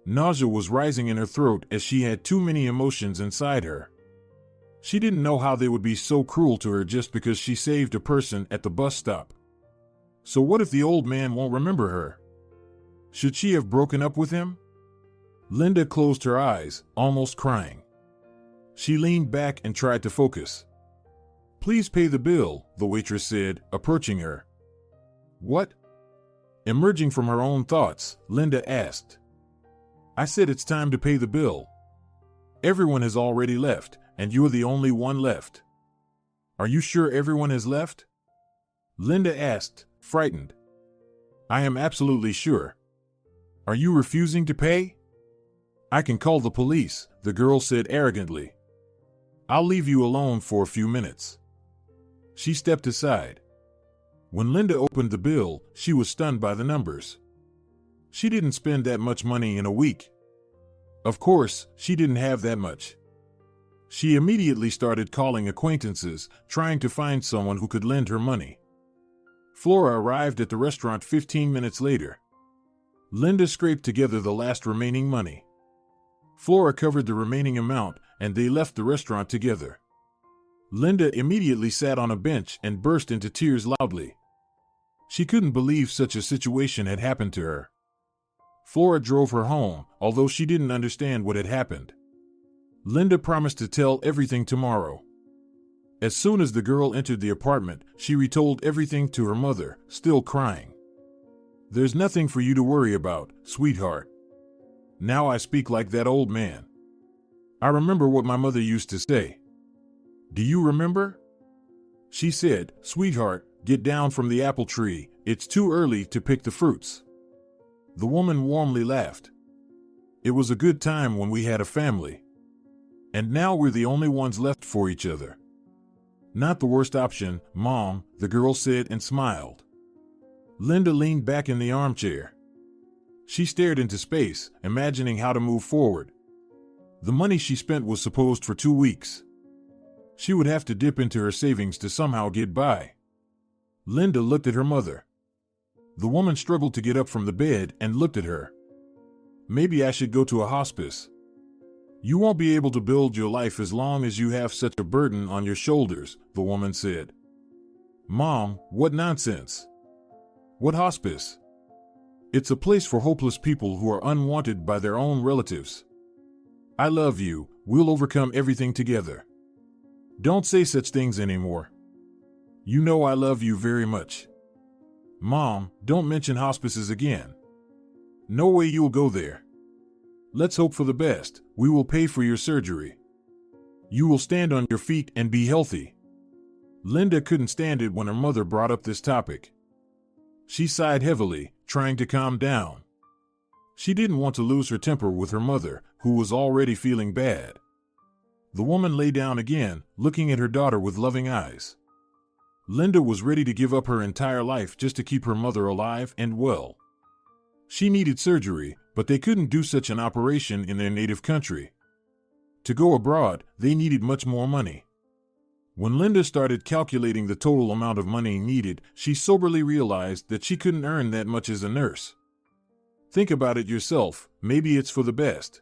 [SPEAKER 2] Nausea was rising in her throat as she had too many emotions inside her. She didn't know how they would be so cruel to her just because she saved a person at the bus stop. So what if the old man won't remember her? Should she have broken up with him? Linda closed her eyes, almost crying. She leaned back and tried to focus. Please pay the bill, the waitress said, approaching her. What? Emerging from her own thoughts, Linda asked. I said it's time to pay the bill. Everyone has already left, and you're the only one left. Are you sure everyone has left? Linda asked, frightened. I am absolutely sure. Are you refusing to pay? I can call the police, the girl said arrogantly. I'll leave you alone for a few minutes. She stepped aside. When Linda opened the bill, she was stunned by the numbers. She didn't spend that much money in a week. Of course, she didn't have that much. She immediately started calling acquaintances, trying to find someone who could lend her money. Flora arrived at the restaurant 15 minutes later. Linda scraped together the last remaining money. Flora covered the remaining amount, and they left the restaurant together. Linda immediately sat on a bench and burst into tears loudly. She couldn't believe such a situation had happened to her. Flora drove her home, although she didn't understand what had happened. Linda promised to tell everything tomorrow. As soon as the girl entered the apartment, she retold everything to her mother, still crying. There's nothing for you to worry about, sweetheart. Now I speak like that old man. I remember what my mother used to say. Do you remember? She said, sweetheart, get down from the apple tree, it's too early to pick the fruits. The woman warmly laughed. It was a good time when we had a family. And now we're the only ones left for each other. Not the worst option, Mom, the girl said and smiled. Linda leaned back in the armchair. She stared into space, imagining how to move forward. The money she spent was supposed for 2 weeks. She would have to dip into her savings to somehow get by. Linda looked at her mother. The woman struggled to get up from the bed and looked at her. Maybe I should go to a hospice. You won't be able to build your life as long as you have such a burden on your shoulders, the woman said. Mom, what nonsense. What hospice? It's a place for hopeless people who are unwanted by their own relatives. I love you, we'll overcome everything together. Don't say such things anymore. You know I love you very much. Mom, don't mention hospices again. No way you'll go there. Let's hope for the best. We will pay for your surgery. You will stand on your feet and be healthy. Linda couldn't stand it when her mother brought up this topic. She sighed heavily, trying to calm down. She didn't want to lose her temper with her mother, who was already feeling bad. The woman lay down again, looking at her daughter with loving eyes. Linda was ready to give up her entire life just to keep her mother alive and well. She needed surgery, but they couldn't do such an operation in their native country. To go abroad, they needed much more money. When Linda started calculating the total amount of money needed, she soberly realized that she couldn't earn that much as a nurse. Think about it yourself, maybe it's for the best.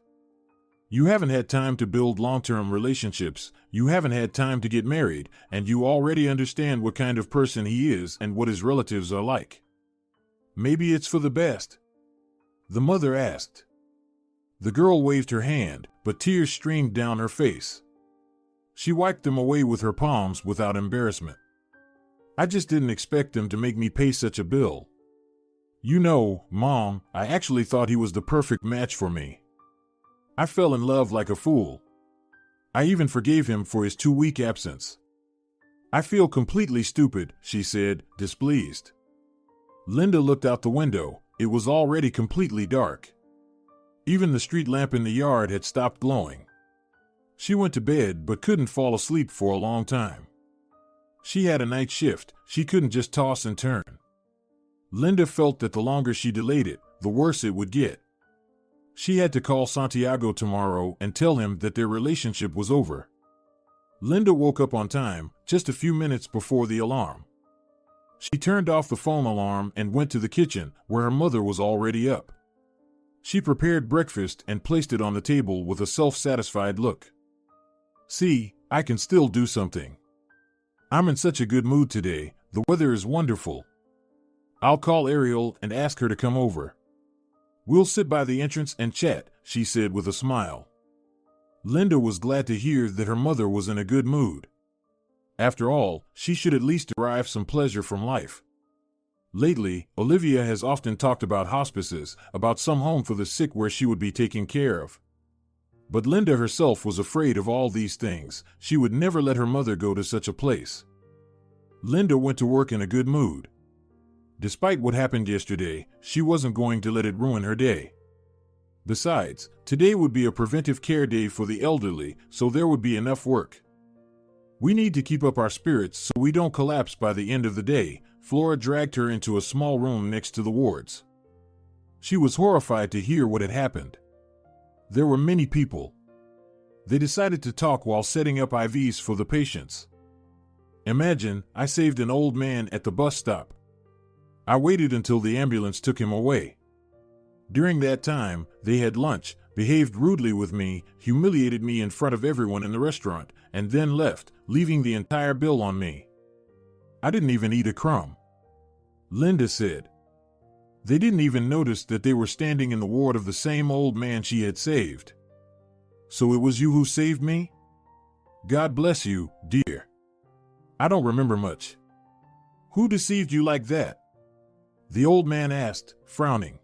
[SPEAKER 2] You haven't had time to build long-term relationships, you haven't had time to get married, and you already understand what kind of person he is and what his relatives are like. Maybe it's for the best? The mother asked. The girl waved her hand, but tears streamed down her face. She wiped them away with her palms without embarrassment. I just didn't expect them to make me pay such a bill. You know, Mom, I actually thought he was the perfect match for me. I fell in love like a fool. I even forgave him for his 2-week absence. I feel completely stupid, she said, displeased. Linda looked out the window. It was already completely dark. Even the street lamp in the yard had stopped glowing. She went to bed but couldn't fall asleep for a long time. She had a night shift, she couldn't just toss and turn. Linda felt that the longer she delayed it, the worse it would get. She had to call Santiago tomorrow and tell him that their relationship was over. Linda woke up on time, just a few minutes before the alarm. She turned off the phone alarm and went to the kitchen, where her mother was already up. She prepared breakfast and placed it on the table with a self-satisfied look. See, I can still do something. I'm in such a good mood today, the weather is wonderful. I'll call Ariel and ask her to come over. We'll sit by the entrance and chat, she said with a smile. Linda was glad to hear that her mother was in a good mood. After all, she should at least derive some pleasure from life. Lately, Olivia has often talked about hospices, about some home for the sick where she would be taken care of. But Linda herself was afraid of all these things. She would never let her mother go to such a place. Linda went to work in a good mood. Despite what happened yesterday, she wasn't going to let it ruin her day. Besides, today would be a preventive care day for the elderly, so there would be enough work. We need to keep up our spirits so we don't collapse by the end of the day. Flora dragged her into a small room next to the wards. She was horrified to hear what had happened. There were many people. They decided to talk while setting up IVs for the patients. Imagine, I saved an old man at the bus stop. I waited until the ambulance took him away. During that time, they had lunch, behaved rudely with me, humiliated me in front of everyone in the restaurant, and then left, leaving the entire bill on me. I didn't even eat a crumb. Linda said. They didn't even notice that they were standing in the ward of the same old man she had saved. So it was you who saved me? God bless you, dear. I don't remember much. Who deceived you like that? The old man asked, frowning.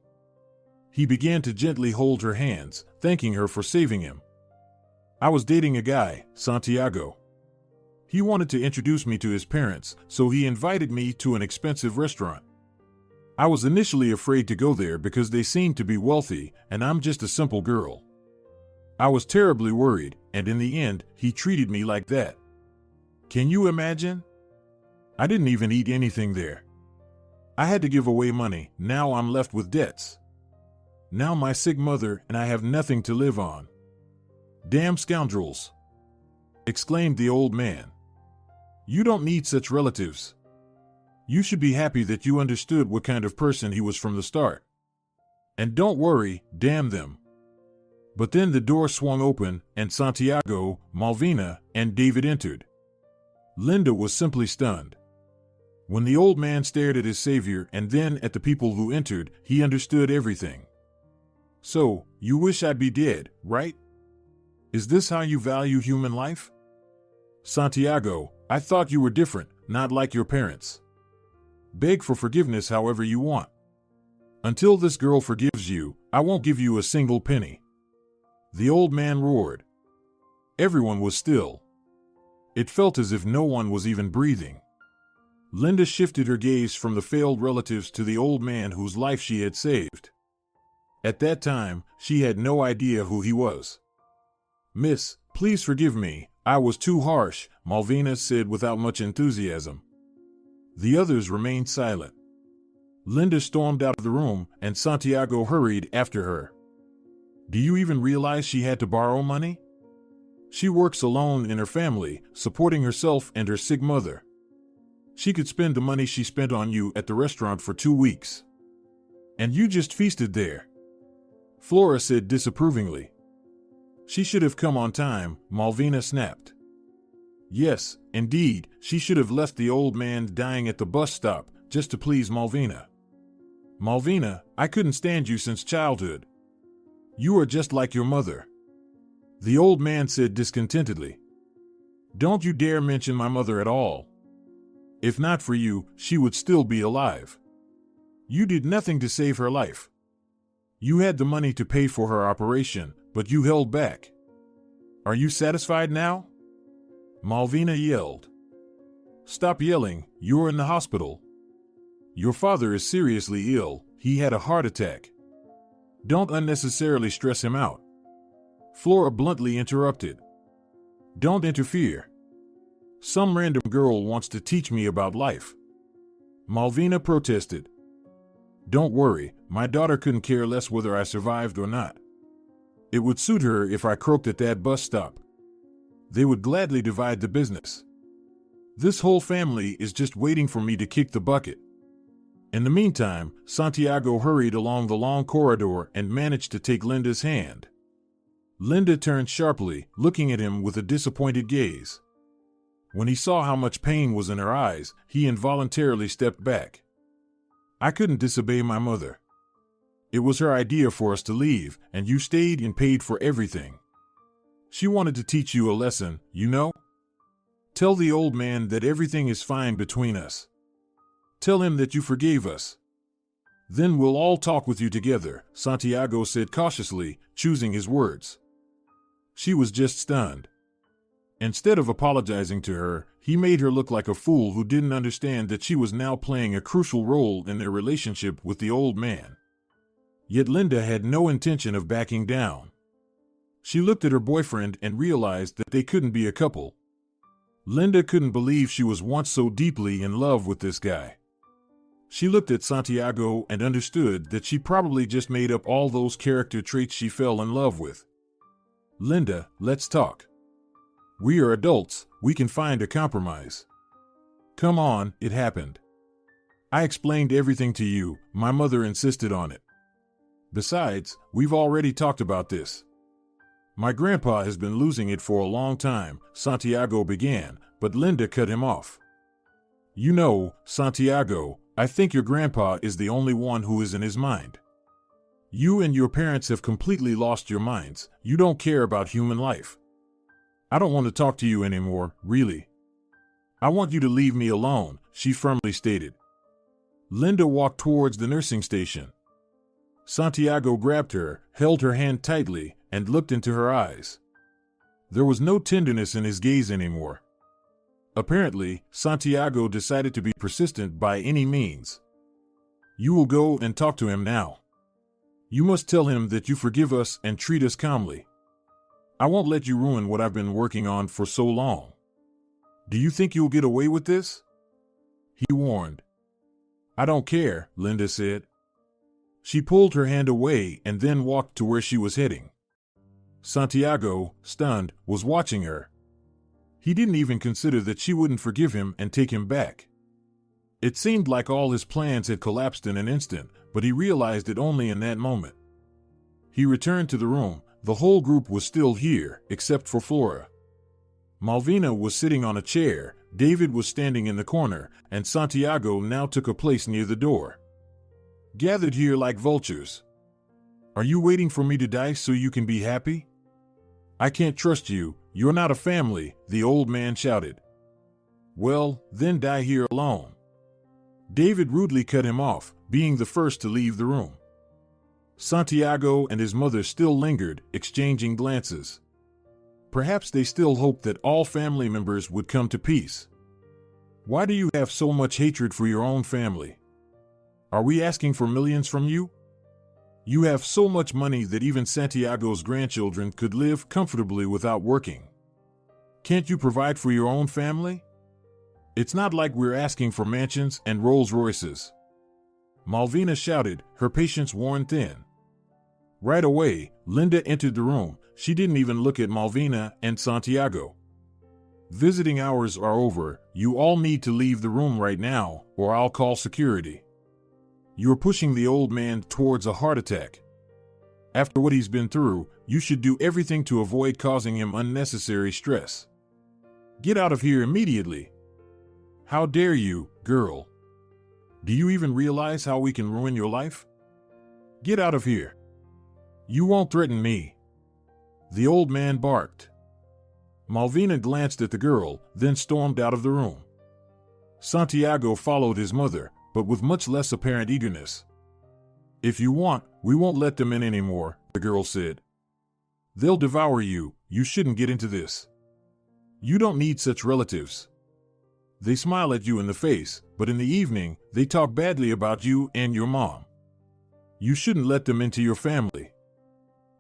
[SPEAKER 2] He began to gently hold her hands, thanking her for saving him. I was dating a guy, Santiago. He wanted to introduce me to his parents, so he invited me to an expensive restaurant. I was initially afraid to go there because they seemed to be wealthy, and I'm just a simple girl. I was terribly worried, and in the end, he treated me like that. Can you imagine? I didn't even eat anything there. I had to give away money, now I'm left with debts. Now my sick mother and I have nothing to live on. Damn scoundrels! Exclaimed the old man. You don't need such relatives. You should be happy that you understood what kind of person he was from the start. And don't worry, damn them. But then the door swung open, and Santiago, Malvina, and David entered. Linda was simply stunned. When the old man stared at his savior and then at the people who entered, he understood everything. So, you wish I'd be dead, right? Is this how you value human life? Santiago, I thought you were different, not like your parents. Beg for forgiveness however you want. Until this girl forgives you, I won't give you a single penny. The old man roared. Everyone was still. It felt as if no one was even breathing. Linda shifted her gaze from the failed relatives to the old man whose life she had saved. At that time, she had no idea who he was. Miss, please forgive me, I was too harsh, Malvina said without much enthusiasm. The others remained silent. Linda stormed out of the room, and Santiago hurried after her. Do you even realize she had to borrow money? She works alone in her family, supporting herself and her sick mother. She could spend the money she spent on you at the restaurant for 2 weeks. And you just feasted there. Flora said disapprovingly. She should have come on time, Malvina snapped. Yes, indeed, she should have left the old man dying at the bus stop just to please Malvina. Malvina, I couldn't stand you since childhood. You are just like your mother. The old man said discontentedly. Don't you dare mention my mother at all. If not for you, she would still be alive. You did nothing to save her life. You had the money to pay for her operation, but you held back. Are you satisfied now? Malvina yelled. Stop yelling, you're in the hospital. Your father is seriously ill, he had a heart attack. Don't unnecessarily stress him out. Flora bluntly interrupted. Don't interfere. Some random girl wants to teach me about life. Malvina protested. Don't worry, my daughter couldn't care less whether I survived or not. It would suit her if I croaked at that bus stop. They would gladly divide the business. This whole family is just waiting for me to kick the bucket. In the meantime, Santiago hurried along the long corridor and managed to take Linda's hand. Linda turned sharply, looking at him with a disappointed gaze. When he saw how much pain was in her eyes, he involuntarily stepped back. I couldn't disobey my mother. It was her idea for us to leave, and you stayed and paid for everything. She wanted to teach you a lesson, you know? Tell the old man that everything is fine between us. Tell him that you forgave us. Then we'll all talk with you together, Santiago said cautiously, choosing his words. She was just stunned. Instead of apologizing to her, he made her look like a fool who didn't understand that she was now playing a crucial role in their relationship with the old man. Yet Linda had no intention of backing down. She looked at her boyfriend and realized that they couldn't be a couple. Linda couldn't believe she was once so deeply in love with this guy. She looked at Santiago and understood that she probably just made up all those character traits she fell in love with. Linda, let's talk. We are adults, we can find a compromise. Come on, it happened. I explained everything to you, my mother insisted on it. Besides, we've already talked about this. My grandpa has been losing it for a long time, Santiago began, but Linda cut him off. You know, Santiago, I think your grandpa is the only one who is in his mind. You and your parents have completely lost your minds. You don't care about human life. I don't want to talk to you anymore, really. I want you to leave me alone, she firmly stated. Linda walked towards the nursing station. Santiago grabbed her, held her hand tightly, and looked into her eyes. There was no tenderness in his gaze anymore. Apparently, Santiago decided to be persistent by any means. You will go and talk to him now. You must tell him that you forgive us and treat us calmly. I won't let you ruin what I've been working on for so long. Do you think you'll get away with this? He warned. I don't care, Linda said. She pulled her hand away and then walked to where she was heading. Santiago, stunned, was watching her. He didn't even consider that she wouldn't forgive him and take him back. It seemed like all his plans had collapsed in an instant, but he realized it only in that moment. He returned to the room. The whole group was still here, except for Flora. Malvina was sitting on a chair, David was standing in the corner, and Santiago now took a place near the door. Gathered here like vultures. Are you waiting for me to die so you can be happy? I can't trust you, you're not a family, the old man shouted. Well, then die here alone. David rudely cut him off, being the first to leave the room. Santiago and his mother still lingered, exchanging glances. Perhaps they still hoped that all family members would come to peace. Why do you have so much hatred for your own family? Are we asking for millions from you? You have so much money that even Santiago's grandchildren could live comfortably without working. Can't you provide for your own family? It's not like we're asking for mansions and Rolls Royces. Malvina shouted, her patience worn thin. Right away, Linda entered the room. she didn't even look at Malvina and Santiago. Visiting hours are over. You all need to leave the room right now, or I'll call security. You're pushing the old man towards a heart attack. After what he's been through, you should do everything to avoid causing him unnecessary stress. Get out of here immediately. How dare you, girl? Do you even realize how we can ruin your life? Get out of here. You won't threaten me. The old man barked. Malvina glanced at the girl, then stormed out of the room. Santiago followed his mother, but with much less apparent eagerness. If you want, we won't let them in anymore, the girl said. They'll devour you. You shouldn't get into this. You don't need such relatives. They smile at you in the face, but in the evening, they talk badly about you and your mom. You shouldn't let them into your family.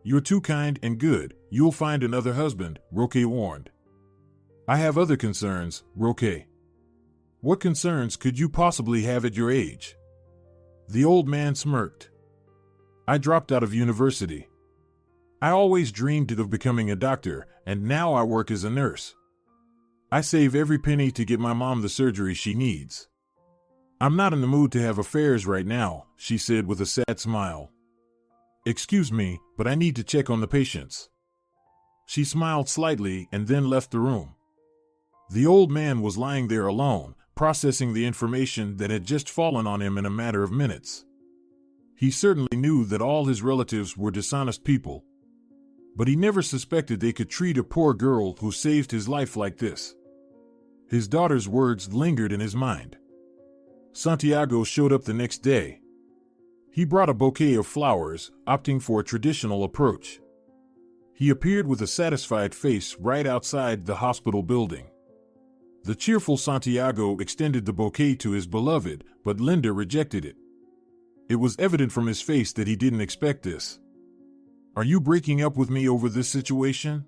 [SPEAKER 2] You're too kind and good. You'll find another husband, Roque warned. I have other concerns, Roque. What concerns could you possibly have at your age? The old man smirked. I dropped out of university. I always dreamed of becoming a doctor, and now I work as a nurse. I save every penny to get my mom the surgery she needs. I'm not in the mood to have affairs right now, she said with a sad smile. Excuse me, but I need to check on the patients. She smiled slightly and then left the room. The old man was lying there alone, processing the information that had just fallen on him in a matter of minutes. He certainly knew that all his relatives were dishonest people, but he never suspected they could treat a poor girl who saved his life like this. His daughter's words lingered in his mind. Santiago showed up the next day. He brought a bouquet of flowers, opting for a traditional approach. He appeared with a satisfied face right outside the hospital building. The cheerful Santiago extended the bouquet to his beloved, but Linda rejected it. It was evident from his face that he didn't expect this. Are you breaking up with me over this situation?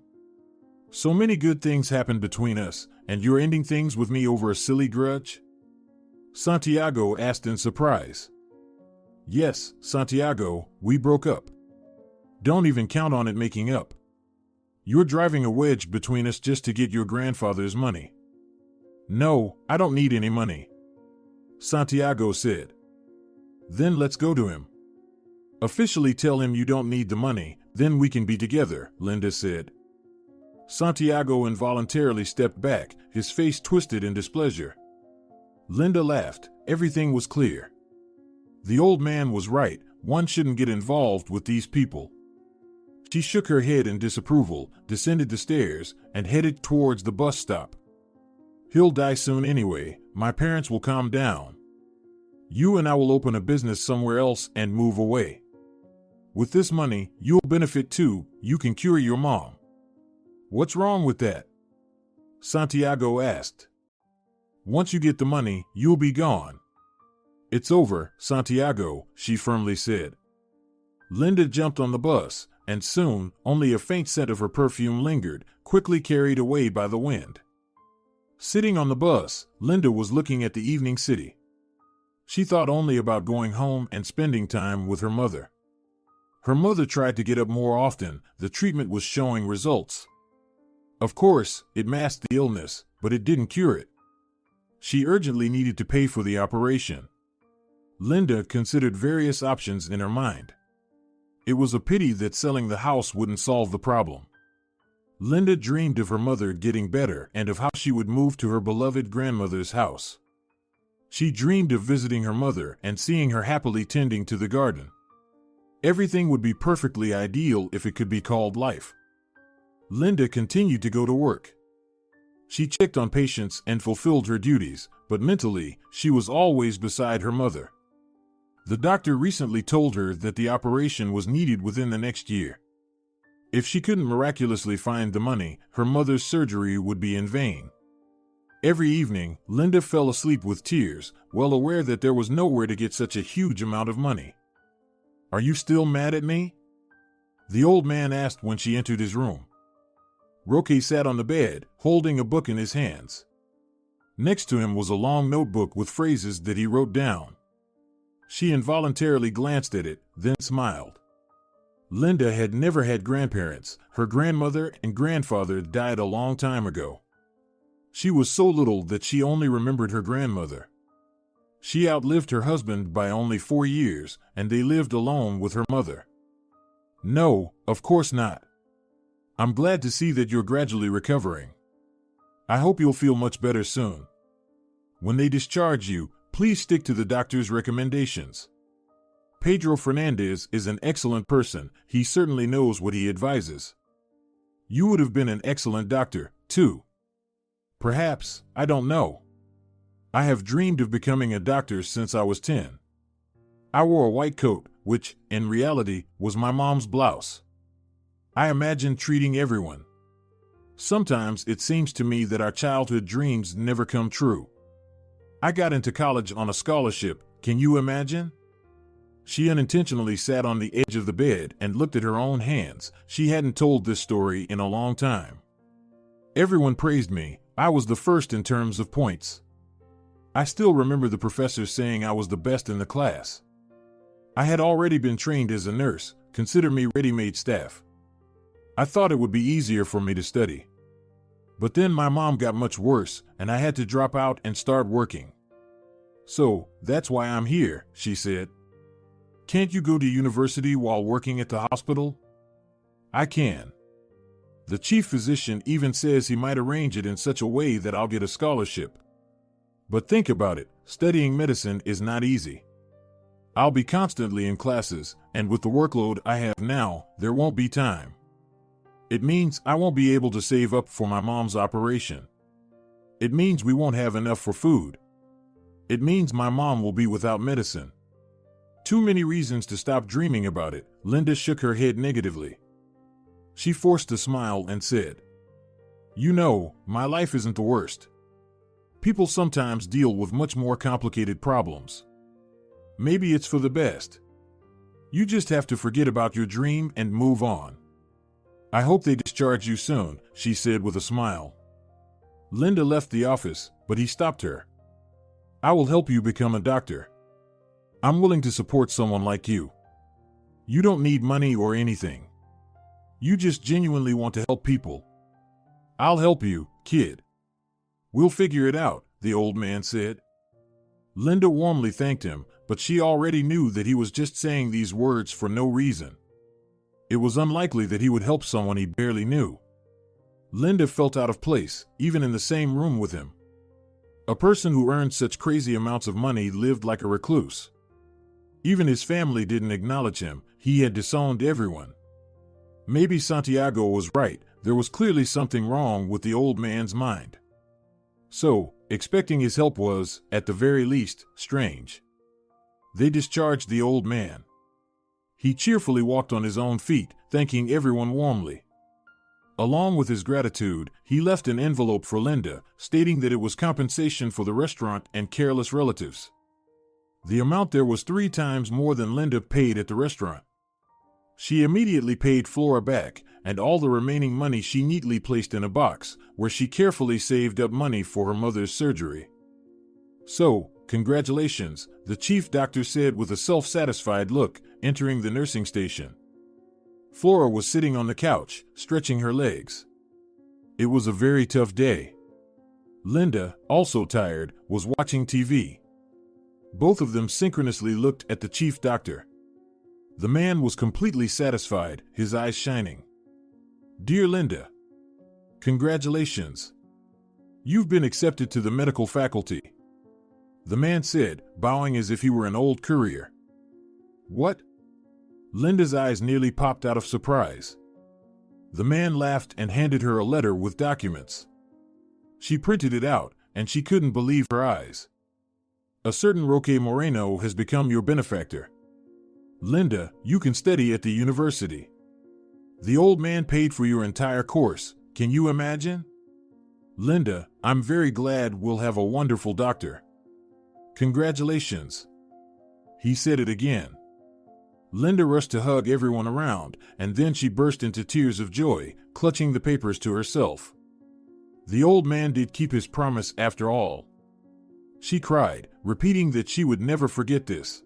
[SPEAKER 2] So many good things happened between us, and you're ending things with me over a silly grudge? Santiago asked in surprise. Yes, Santiago, we broke up. Don't even count on it making up. You're driving a wedge between us just to get your grandfather's money. No, I don't need any money, Santiago said. Then let's go to him. Officially tell him you don't need the money, then we can be together, Linda said. Santiago involuntarily stepped back, his face twisted in displeasure. Linda laughed. Everything was clear. The old man was right. One shouldn't get involved with these people. She shook her head in disapproval, descended the stairs, and headed towards the bus stop. He'll die soon anyway. My parents will calm down. You and I will open a business somewhere else and move away. With this money, you'll benefit too. You can cure your mom. What's wrong with that? Santiago asked. Once you get the money, you'll be gone. It's over, Santiago, she firmly said. Linda jumped on the bus, and soon, only a faint scent of her perfume lingered, quickly carried away by the wind. Sitting on the bus, Linda was looking at the evening city. She thought only about going home and spending time with her mother. Her mother tried to get up more often. The treatment was showing results. Of course, it masked the illness, but it didn't cure it. She urgently needed to pay for the operation. Linda considered various options in her mind. It was a pity that selling the house wouldn't solve the problem. Linda dreamed of her mother getting better and of how she would move to her beloved grandmother's house. She dreamed of visiting her mother and seeing her happily tending to the garden. Everything would be perfectly ideal if it could be called life. Linda continued to go to work. She checked on patients and fulfilled her duties, but mentally, she was always beside her mother. The doctor recently told her that the operation was needed within the next year. If she couldn't miraculously find the money, her mother's surgery would be in vain. Every evening, Linda fell asleep with tears, well aware that there was nowhere to get such a huge amount of money. Are you still mad at me? The old man asked when she entered his room. Roque sat on the bed, holding a book in his hands. Next to him was a long notebook with phrases that he wrote down. She involuntarily glanced at it, then smiled. Linda had never had grandparents. Her grandmother and grandfather died a long time ago. She was so little that she only remembered her grandmother. She outlived her husband by only 4 years, and they lived alone with her mother. No, of course not. I'm glad to see that you're gradually recovering. I hope you'll feel much better soon. When they discharge you, please stick to the doctor's recommendations. Pedro Fernandez is an excellent person. He certainly knows what he advises. You would have been an excellent doctor, too. Perhaps, I don't know. I have dreamed of becoming a doctor since I was 10. I wore a white coat, which, in reality, was my mom's blouse. I imagined treating everyone. Sometimes it seems to me that our childhood dreams never come true. I got into college on a scholarship, can you imagine? She unintentionally sat on the edge of the bed and looked at her own hands. She hadn't told this story in a long time. Everyone praised me. I was the first in terms of points. I still remember the professor saying I was the best in the class. I had already been trained as a nurse. Consider me ready-made staff. I thought it would be easier for me to study. But then my mom got much worse, and I had to drop out and start working. So, that's why I'm here, she said. Can't you go to university while working at the hospital? I can. The chief physician even says he might arrange it in such a way that I'll get a scholarship. But think about it, studying medicine is not easy. I'll be constantly in classes, and with the workload I have now, there won't be time. It means I won't be able to save up for my mom's operation. It means we won't have enough for food. It means my mom will be without medicine. Too many reasons to stop dreaming about it. Linda shook her head negatively. She forced a smile and said, You know, my life isn't the worst. People sometimes deal with much more complicated problems. Maybe it's for the best. You just have to forget about your dream and move on. I hope they discharge you soon, she said with a smile. Linda left the office, but he stopped her. I will help you become a doctor. I'm willing to support someone like you. You don't need money or anything. You just genuinely want to help people. I'll help you, kid. We'll figure it out, the old man said. Linda warmly thanked him, but she already knew that he was just saying these words for no reason. It was unlikely that he would help someone he barely knew. Linda felt out of place, even in the same room with him. A person who earned such crazy amounts of money lived like a recluse. Even his family didn't acknowledge him. He had disowned everyone. Maybe Santiago was right. There was clearly something wrong with the old man's mind. So, expecting his help was, at the very least, strange. They discharged the old man. He cheerfully walked on his own feet, thanking everyone warmly. Along with his gratitude, he left an envelope for Linda, stating that it was compensation for the restaurant and careless relatives. The amount there was 3 times more than Linda paid at the restaurant. She immediately paid Flora back, and all the remaining money she neatly placed in a box, where she carefully saved up money for her mother's surgery. So, congratulations, the chief doctor said with a self-satisfied look, entering the nursing station. Flora was sitting on the couch, stretching her legs. It was a very tough day. Linda, also tired, was watching TV. Both of them synchronously looked at the chief doctor. The man was completely satisfied, his eyes shining. Dear Linda, congratulations. You've been accepted to the medical faculty. The man said, bowing as if he were an old courier. What? Linda's eyes nearly popped out of surprise. The man laughed and handed her a letter with documents. She printed it out, and she couldn't believe her eyes. A certain Roque Moreno has become your benefactor. Linda, you can study at the university. The old man paid for your entire course. Can you imagine? Linda, I'm very glad we'll have a wonderful doctor. Congratulations. He said it again. Linda rushed to hug everyone around, and then she burst into tears of joy, clutching the papers to herself. The old man did keep his promise after all. She cried, repeating that she would never forget this.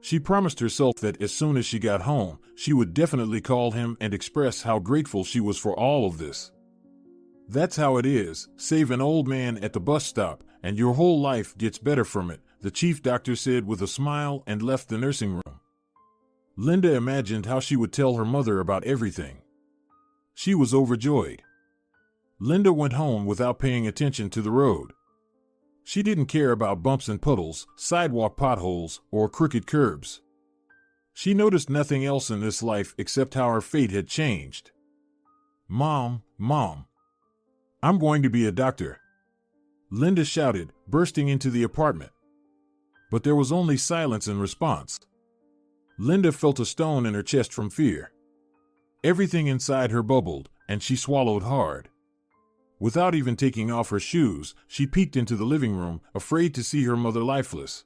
[SPEAKER 2] She promised herself that as soon as she got home, she would definitely call him and express how grateful she was for all of this. That's how it is, save an old man at the bus stop, and your whole life gets better from it, the chief doctor said with a smile and left the nursing room. Linda imagined how she would tell her mother about everything. She was overjoyed. Linda went home without paying attention to the road. She didn't care about bumps and puddles, sidewalk potholes, or crooked curbs. She noticed nothing else in this life except how her fate had changed. Mom, I'm going to be a doctor," Linda shouted, bursting into the apartment. But there was only silence in response. Linda felt a stone in her chest from fear. Everything inside her bubbled, and she swallowed hard. Without even taking off her shoes, she peeked into the living room, afraid to see her mother lifeless.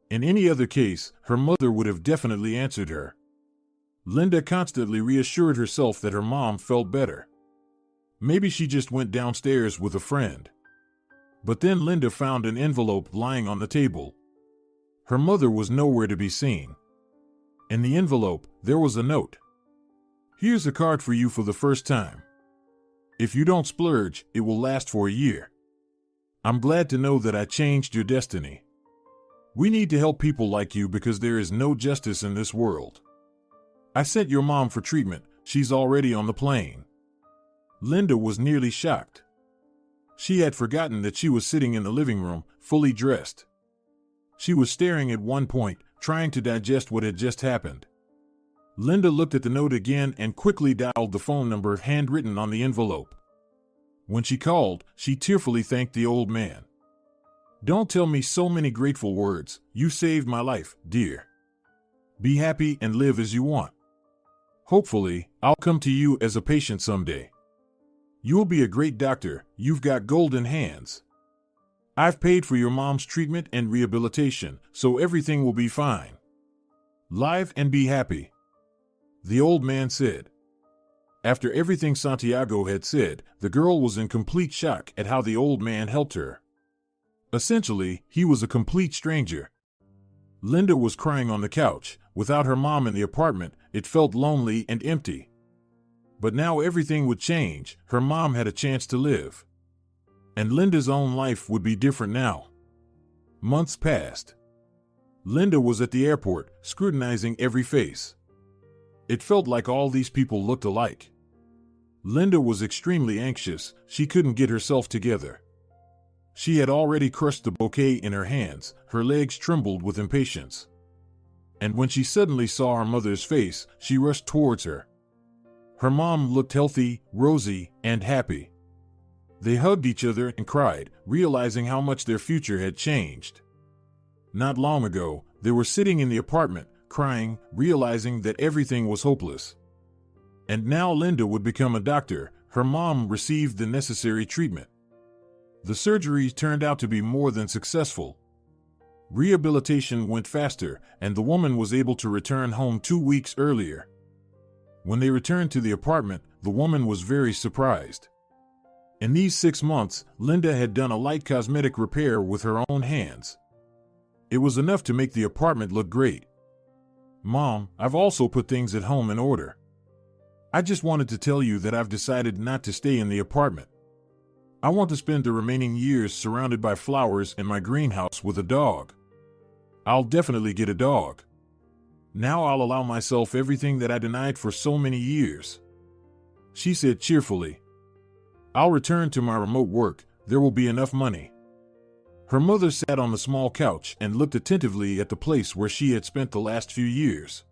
[SPEAKER 2] In any other case, her mother would have definitely answered her. Linda constantly reassured herself that her mom felt better. Maybe she just went downstairs with a friend. But then Linda found an envelope lying on the table. Her mother was nowhere to be seen. In the envelope, there was a note. "Here's a card for you for the first time. If you don't splurge, it will last for a year. I'm glad to know that I changed your destiny. We need to help people like you because there is no justice in this world. I sent your mom for treatment. She's already on the plane." Linda was nearly shocked. She had forgotten that she was sitting in the living room, fully dressed. She was staring at one point, trying to digest what had just happened. Linda looked at the note again and quickly dialed the phone number handwritten on the envelope. When she called, she tearfully thanked the old man. "Don't tell me so many grateful words. You saved my life, dear. Be happy and live as you want. Hopefully, I'll come to you as a patient someday. You'll be a great doctor. You've got golden hands. I've paid for your mom's treatment and rehabilitation, so everything will be fine. Live and be happy," the old man said. After everything Santiago had said, the girl was in complete shock at how the old man helped her. Essentially, he was a complete stranger. Linda was crying on the couch. Without her mom in the apartment, it felt lonely and empty. But now everything would change. Her mom had a chance to live. And Linda's own life would be different now. Months passed. Linda was at the airport, scrutinizing every face. It felt like all these people looked alike. Linda was extremely anxious. She couldn't get herself together. She had already crushed the bouquet in her hands. Her legs trembled with impatience. And when she suddenly saw her mother's face, she rushed towards her. Her mom looked healthy, rosy, and happy. They hugged each other and cried, realizing how much their future had changed. Not long ago, they were sitting in the apartment, crying, realizing that everything was hopeless. And now Linda would become a doctor. Her mom received the necessary treatment. The surgery turned out to be more than successful. Rehabilitation went faster, and the woman was able to return home 2 weeks earlier. When they returned to the apartment, the woman was very surprised. In these 6 months, Linda had done a light cosmetic repair with her own hands. It was enough to make the apartment look great. "Mom, I've also put things at home in order. I just wanted to tell you that I've decided not to stay in the apartment. I want to spend the remaining years surrounded by flowers in my greenhouse with a dog. I'll definitely get a dog. Now I'll allow myself everything that I denied for so many years," she said cheerfully. "I'll return to my remote work. There will be enough money." Her mother sat on the small couch and looked attentively at the place where she had spent the last few years.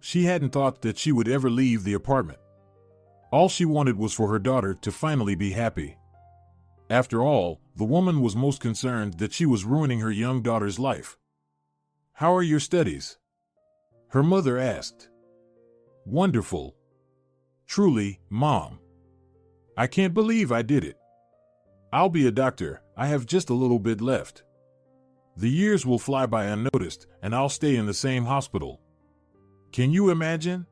[SPEAKER 2] She hadn't thought that she would ever leave the apartment. All she wanted was for her daughter to finally be happy. After all, the woman was most concerned that she was ruining her young daughter's life. "How are your studies?" her mother asked. "Wonderful. Truly, Mom. I can't believe I did it. I'll be a doctor. I have just a little bit left. The years will fly by unnoticed, and I'll stay in the same hospital. Can you imagine?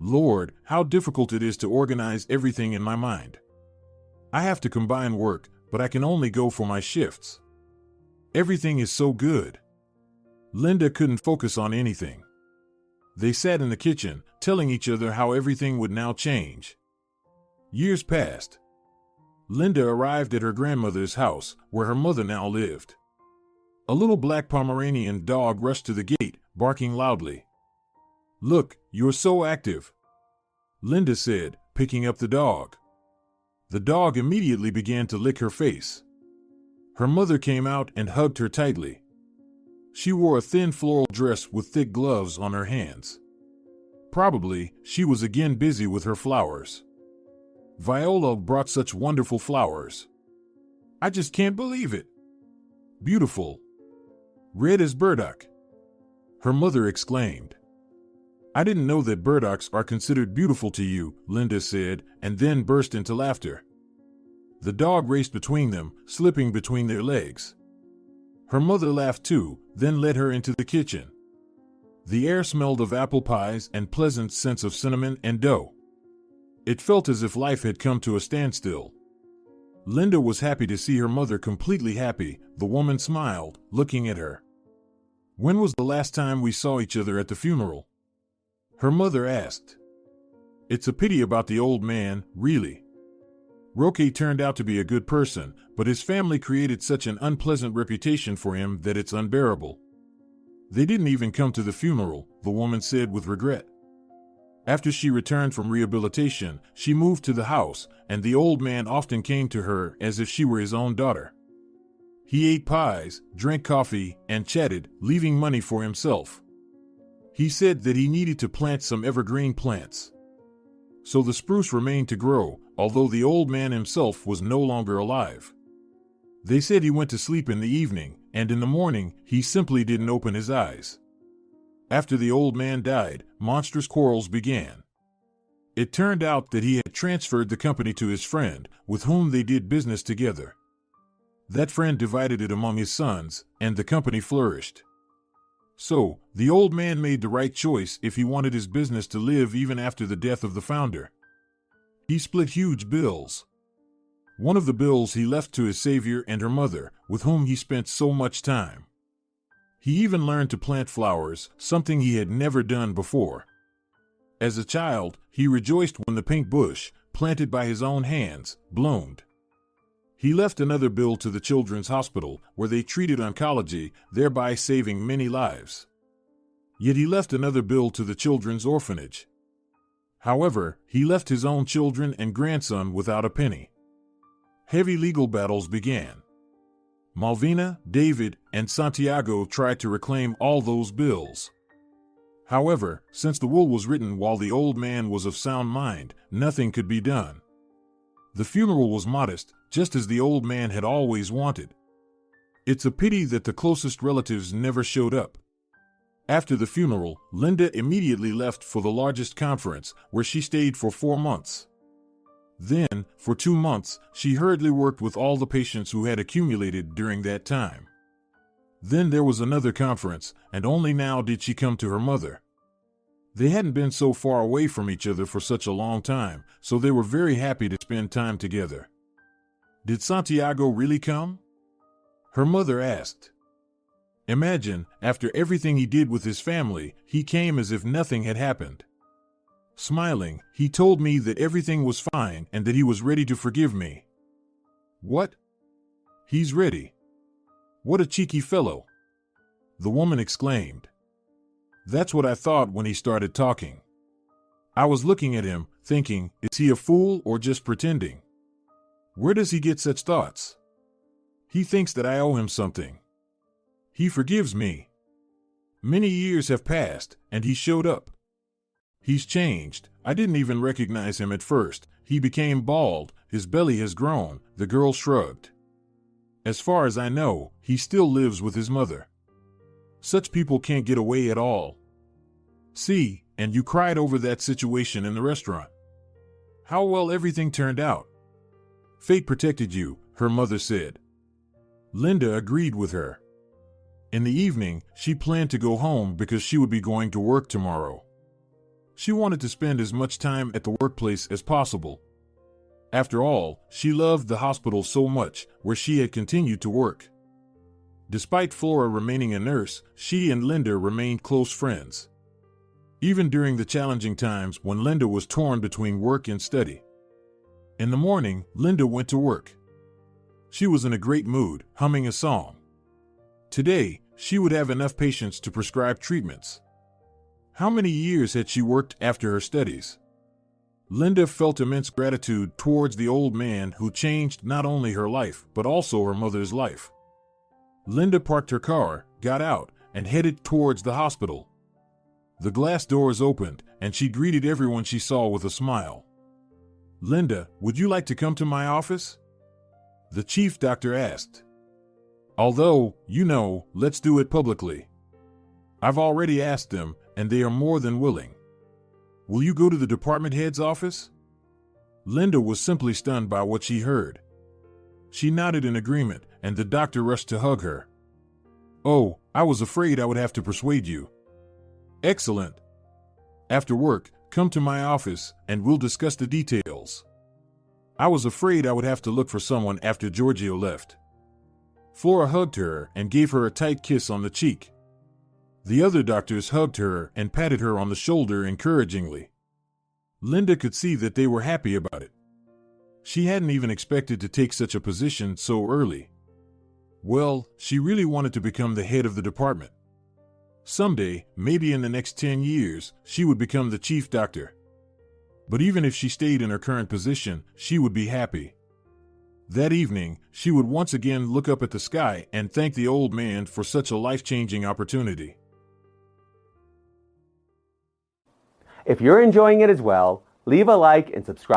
[SPEAKER 2] Lord, how difficult it is to organize everything in my mind. I have to combine work, but I can only go for my shifts. Everything is so good. Linda couldn't focus on anything. They sat in the kitchen, telling each other how everything would now change. Years passed. Linda arrived at her grandmother's house, where her mother now lived. A little black Pomeranian dog rushed to the gate, barking loudly. "Look, you're so active," Linda said, picking up the dog. The dog immediately began to lick her face. Her mother came out and hugged her tightly. She wore a thin floral dress with thick gloves on her hands. Probably, she was again busy with her flowers. "Viola brought such wonderful flowers. I just can't believe it. Beautiful. Red as burdock," her mother exclaimed. "I didn't know that burdocks are considered beautiful to you," Linda said, and then burst into laughter. The dog raced between them, slipping between their legs. Her mother laughed too, then led her into the kitchen. The air smelled of apple pies and pleasant scents of cinnamon and dough. It felt as if life had come to a standstill. Linda was happy to see her mother completely happy. The woman smiled, looking at her. "When was the last time we saw each other at the funeral?" her mother asked. "It's a pity about the old man, really. Roque turned out to be a good person, but his family created such an unpleasant reputation for him that it's unbearable." "They didn't even come to the funeral," the woman said with regret. After she returned from rehabilitation, she moved to the house, and the old man often came to her as if she were his own daughter. He ate pies, drank coffee, and chatted, leaving money for himself. He said that he needed to plant some evergreen plants. So the spruce remained to grow, although the old man himself was no longer alive. They said he went to sleep in the evening, and in the morning he simply didn't open his eyes. After the old man died, monstrous quarrels began. It turned out that he had transferred the company to his friend, with whom they did business together. That friend divided it among his sons, and the company flourished. So, the old man made the right choice if he wanted his business to live even after the death of the founder. He split huge bills. One of the bills he left to his savior and her mother, with whom he spent so much time. He even learned to plant flowers, something he had never done before. As a child, he rejoiced when the pink bush, planted by his own hands, bloomed. He left another bill to the children's hospital, where they treated oncology, thereby saving many lives. Yet he left another bill to the children's orphanage. However, he left his own children and grandson without a penny. Heavy legal battles began. Malvina, David, and Santiago tried to reclaim all those bills. However, since the will was written while the old man was of sound mind, nothing could be done. The funeral was modest, just as the old man had always wanted. It's a pity that the closest relatives never showed up. After the funeral, Linda immediately left for the largest conference, where she stayed for 4 months. Then, for 2 months, she hurriedly worked with all the patients who had accumulated during that time. Then there was another conference, and only now did she come to her mother. They hadn't been so far away from each other for such a long time, so they were very happy to spend time together. "Did Santiago really come?" her mother asked. "Imagine, after everything he did with his family, he came as if nothing had happened. Smiling, he told me that everything was fine and that he was ready to forgive me." "What? He's ready? What a cheeky fellow!" the woman exclaimed. "That's what I thought when he started talking. I was looking at him, thinking, is he a fool or just pretending? Where does he get such thoughts? He thinks that I owe him something. He forgives me. Many years have passed, and he showed up. He's changed. I didn't even recognize him at first. He became bald, his belly has grown," the girl shrugged. "As far as I know, he still lives with his mother. Such people can't get away at all. See, and you cried over that situation in the restaurant. How well everything turned out." "Fate protected you," her mother said. Linda agreed with her. In the evening, she planned to go home because she would be going to work tomorrow. She wanted to spend as much time at the workplace as possible. After all, she loved the hospital so much, where she had continued to work. Despite Flora remaining a nurse, she and Linda remained close friends. Even during the challenging times when Linda was torn between work and study. In the morning, Linda went to work. She was in a great mood, humming a song. Today, she would have enough patients to prescribe treatments. How many years had she worked after her studies? Linda felt immense gratitude towards the old man who changed not only her life, but also her mother's life. Linda parked her car, got out, and headed towards the hospital. The glass doors opened, and she greeted everyone she saw with a smile. "Linda, would you like to come to my office?" The chief doctor asked. "Although, let's do it publicly. I've already asked them, and they are more than willing. Will you go to the department head's office?" Linda was simply stunned by what she heard. She nodded in agreement, and the doctor rushed to hug her. "Oh, I was afraid I would have to persuade you." "Excellent. After work, come to my office, and we'll discuss the details." I was afraid I would have to look for someone after Giorgio left. Flora hugged her and gave her a tight kiss on the cheek. The other doctors hugged her and patted her on the shoulder encouragingly. Linda could see that they were happy about it. She hadn't even expected to take such a position so early. Well, she really wanted to become the head of the department. Someday, maybe in the next 10 years, she would become the chief doctor. But even if she stayed in her current position, she would be happy. That evening, she would once again look up at the sky and thank the old man for such a life-changing opportunity.
[SPEAKER 1] If you're enjoying it as well, leave a like and subscribe.